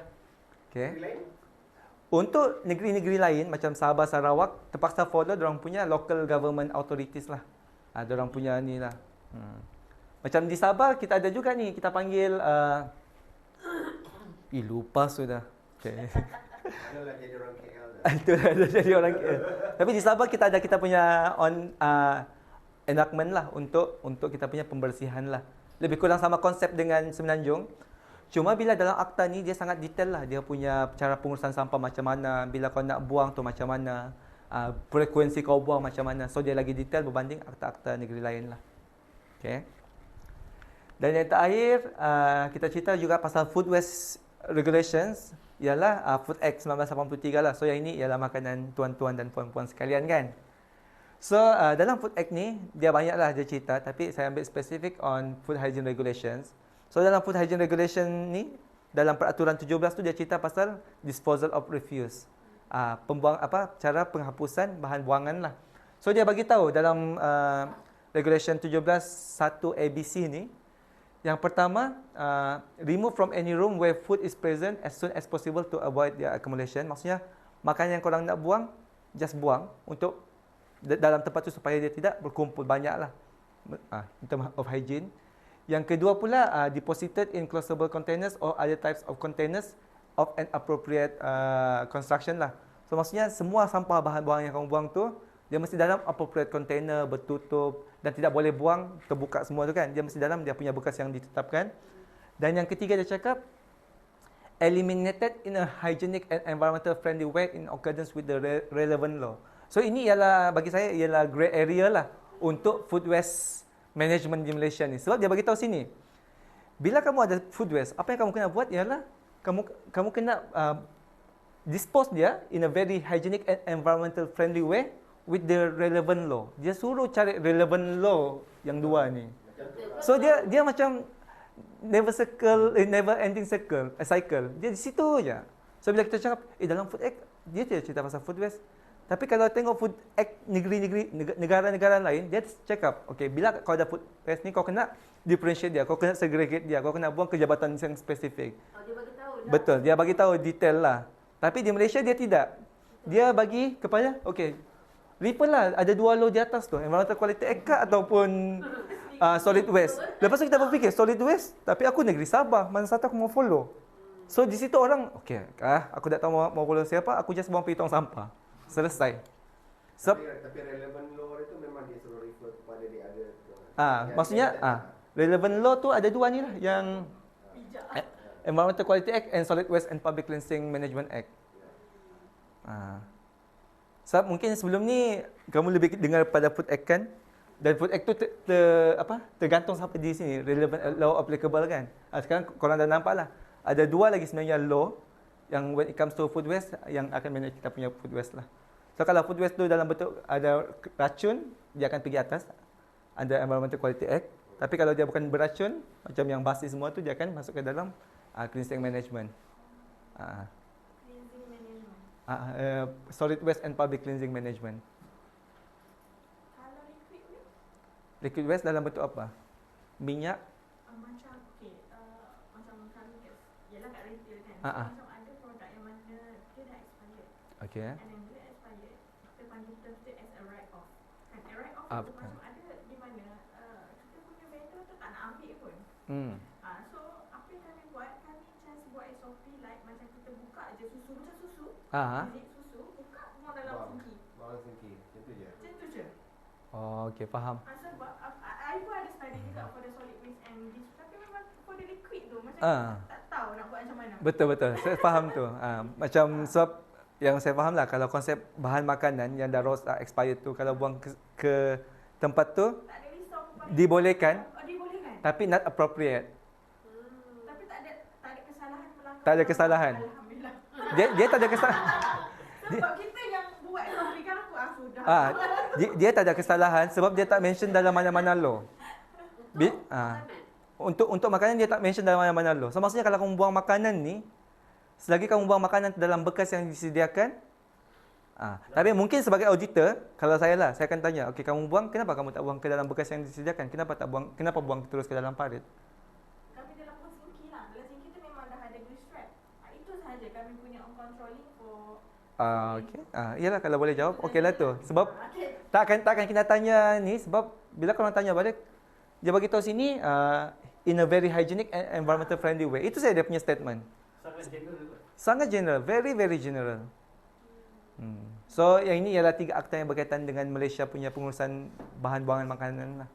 Okay. Untuk negeri-negeri lain macam Sabah, Sarawak, terpaksa follow diorang punya local government authorities lah. Diorang punya ni lah. Macam di Sabah kita ada juga ni, kita panggil lupa sudah. Okay. Adalah jadi orang KL dah. Itu ada jadi orang KL. Tapi di Sabah kita ada kita punya enactment lah untuk kita punya pembersihan lah. Lebih kurang sama konsep dengan Semenanjung. Cuma bila dalam akta ni dia sangat detail lah. Dia punya cara pengurusan sampah macam mana, bila kau nak buang tu macam mana, frekuensi kau buang macam mana. So dia lagi detail berbanding akta-akta negeri lain lah. Okay. Dan yang terakhir, kita cerita juga pasal Food Waste Regulations, ialah Food Act 1983 lah. So yang ini ialah makanan tuan-tuan dan puan-puan sekalian kan. So dalam Food Act ni, dia banyaklah dia cerita, tapi saya ambil spesifik on Food Hygiene Regulations. So dalam Food Hygiene Regulation ni, dalam peraturan 17 tu dia cerita pasal disposal of refuse. Cara penghapusan bahan buangan lah. So dia bagi tahu dalam Regulation 17 1 ABC ni, yang pertama, remove from any room where food is present as soon as possible to avoid their accumulation. Maksudnya, makanan yang korang nak buang, just buang untuk dalam tempat tu supaya dia tidak berkumpul banyak lah. In terms of hygiene. Yang kedua pula, deposited in closable containers or other types of containers of an appropriate construction lah. So maksudnya semua sampah bahan buang yang kamu buang tu, dia mesti dalam appropriate container, bertutup dan tidak boleh buang terbuka semua tu kan. Dia mesti dalam dia punya bekas yang ditetapkan. Dan yang ketiga dia cakap, eliminated in a hygienic and environmental friendly way in accordance with the relevant law. So ini ialah bagi saya ialah grey area lah untuk food waste management di Malaysia ni. Sebab dia bagi tahu sini, bila kamu ada food waste, apa yang kamu kena buat ialah kamu kena dispose dia in a very hygienic and environmental friendly way with the relevant law. Dia suruh cari relevant law yang dua ni. So dia macam never ending cycle. Dia di situ je. So bila kita cakap dalam Food Act dia tidak cerita pasal food waste. Tapi kalau tengok Food Act negara-negara lain, dia cakap, okay, bila kau ada food waste ni, kau kena differentiate dia, kau kena segregate dia, kau kena buang ke jabatan yang spesifik. Dia bagi tahu lah. Betul, dia bagi tahu detail lah. Tapi di Malaysia dia tidak. Dia bagi kepada, okay, refer lah, ada dua law di atas tu, Environmental Quality Act ataupun solid waste. Lepas tu kita berfikir, solid waste, tapi aku negeri Sabah, mana satu aku mau follow. So di situ orang, okay, aku tak tahu mau follow siapa, aku just buang pergi tong sampah. Selesai. Tapi relevant law itu memang dia suruh refer kepada dia ada. Maksudnya relevant law tu ada dua ni lah, yang Environmental Quality Act and Solid Waste and Public Cleansing Management Act. Sebab mungkin sebelum ni kamu lebih dengar pada Food Act kan, dan Food Act tu tergantung sampai di sini relevant law applicable kan. Sekarang korang dah nampak lah, ada dua lagi sebenarnya law yang when it comes to food waste yang akan manage kita punya food waste lah. So kalau food waste tu dalam bentuk ada racun, dia akan pergi atas under Environmental Quality Act. Tapi kalau dia bukan beracun, macam yang basi semua tu, dia akan masuk ke dalam cleansing management. Cleansing management. Solid waste and public cleansing management. Kalau liquid waste? Liquid waste dalam bentuk apa? Minyak? Macam, macam kami yalah kat retail kan. Ah. Macam ada produk yang mana dia dah expired. Okay. And then bila expired, kita panggil term tu as a write-off. Kan, a write-off tu Betul. macam ada di mana kita punya vendor tu tak nak ambil pun. So apa yang kami buat, kami just buat SOP like macam kita buka je susu, macam susu. Bilik susu, buka semua dalam singki. Bawang singki, macam tu je. Macam tu je. Oh, okay, faham. Sebab I pun ada study juga for the solid waste and this, tapi memang for the liquid tu macam tak tahu nak buat macam mana. Betul. Saya faham tu. Macam sebab yang saya faham lah, kalau konsep bahan makanan yang dah expired tu, kalau buang ke tempat tu, Tak ada risau kepada dibolehkan, dibolehkan. tapi not appropriate. Tapi tak ada kesalahan melanggar. Tak ada kesalahan. Alhamdulillah. Dia tak ada kesalahan. Sebab kita yang buat SOP kan aku sudah. Dia tak ada kesalahan sebab dia tak mention dalam mana-mana law. Untuk makanan dia tak mention dalam mana-mana law. So maksudnya kalau kamu buang makanan ni, selagi kamu buang makanan dalam bekas yang disediakan, tapi mungkin sebagai auditor, kalau saya lah, saya akan tanya, okey, kamu buang, kenapa kamu tak buang ke dalam bekas yang disediakan? Kenapa buang terus ke dalam parit? Kami dalam singki lah. Dalam singki tu memang dah ada glue strap. Itu sahaja kami punya on controlling for. Okey. Iyalah kalau boleh jawab, okeylah tu. Sebab takkan kita tanya ni, sebab bila korang tanya balik, dia bagi tahu sini in a very hygienic and environmental friendly way. Itu saya dia punya statement. Sangat general lah. Sangat general, very very general. So yang ini ialah 3 akta yang berkaitan dengan Malaysia punya pengurusan bahan buangan makanan lah.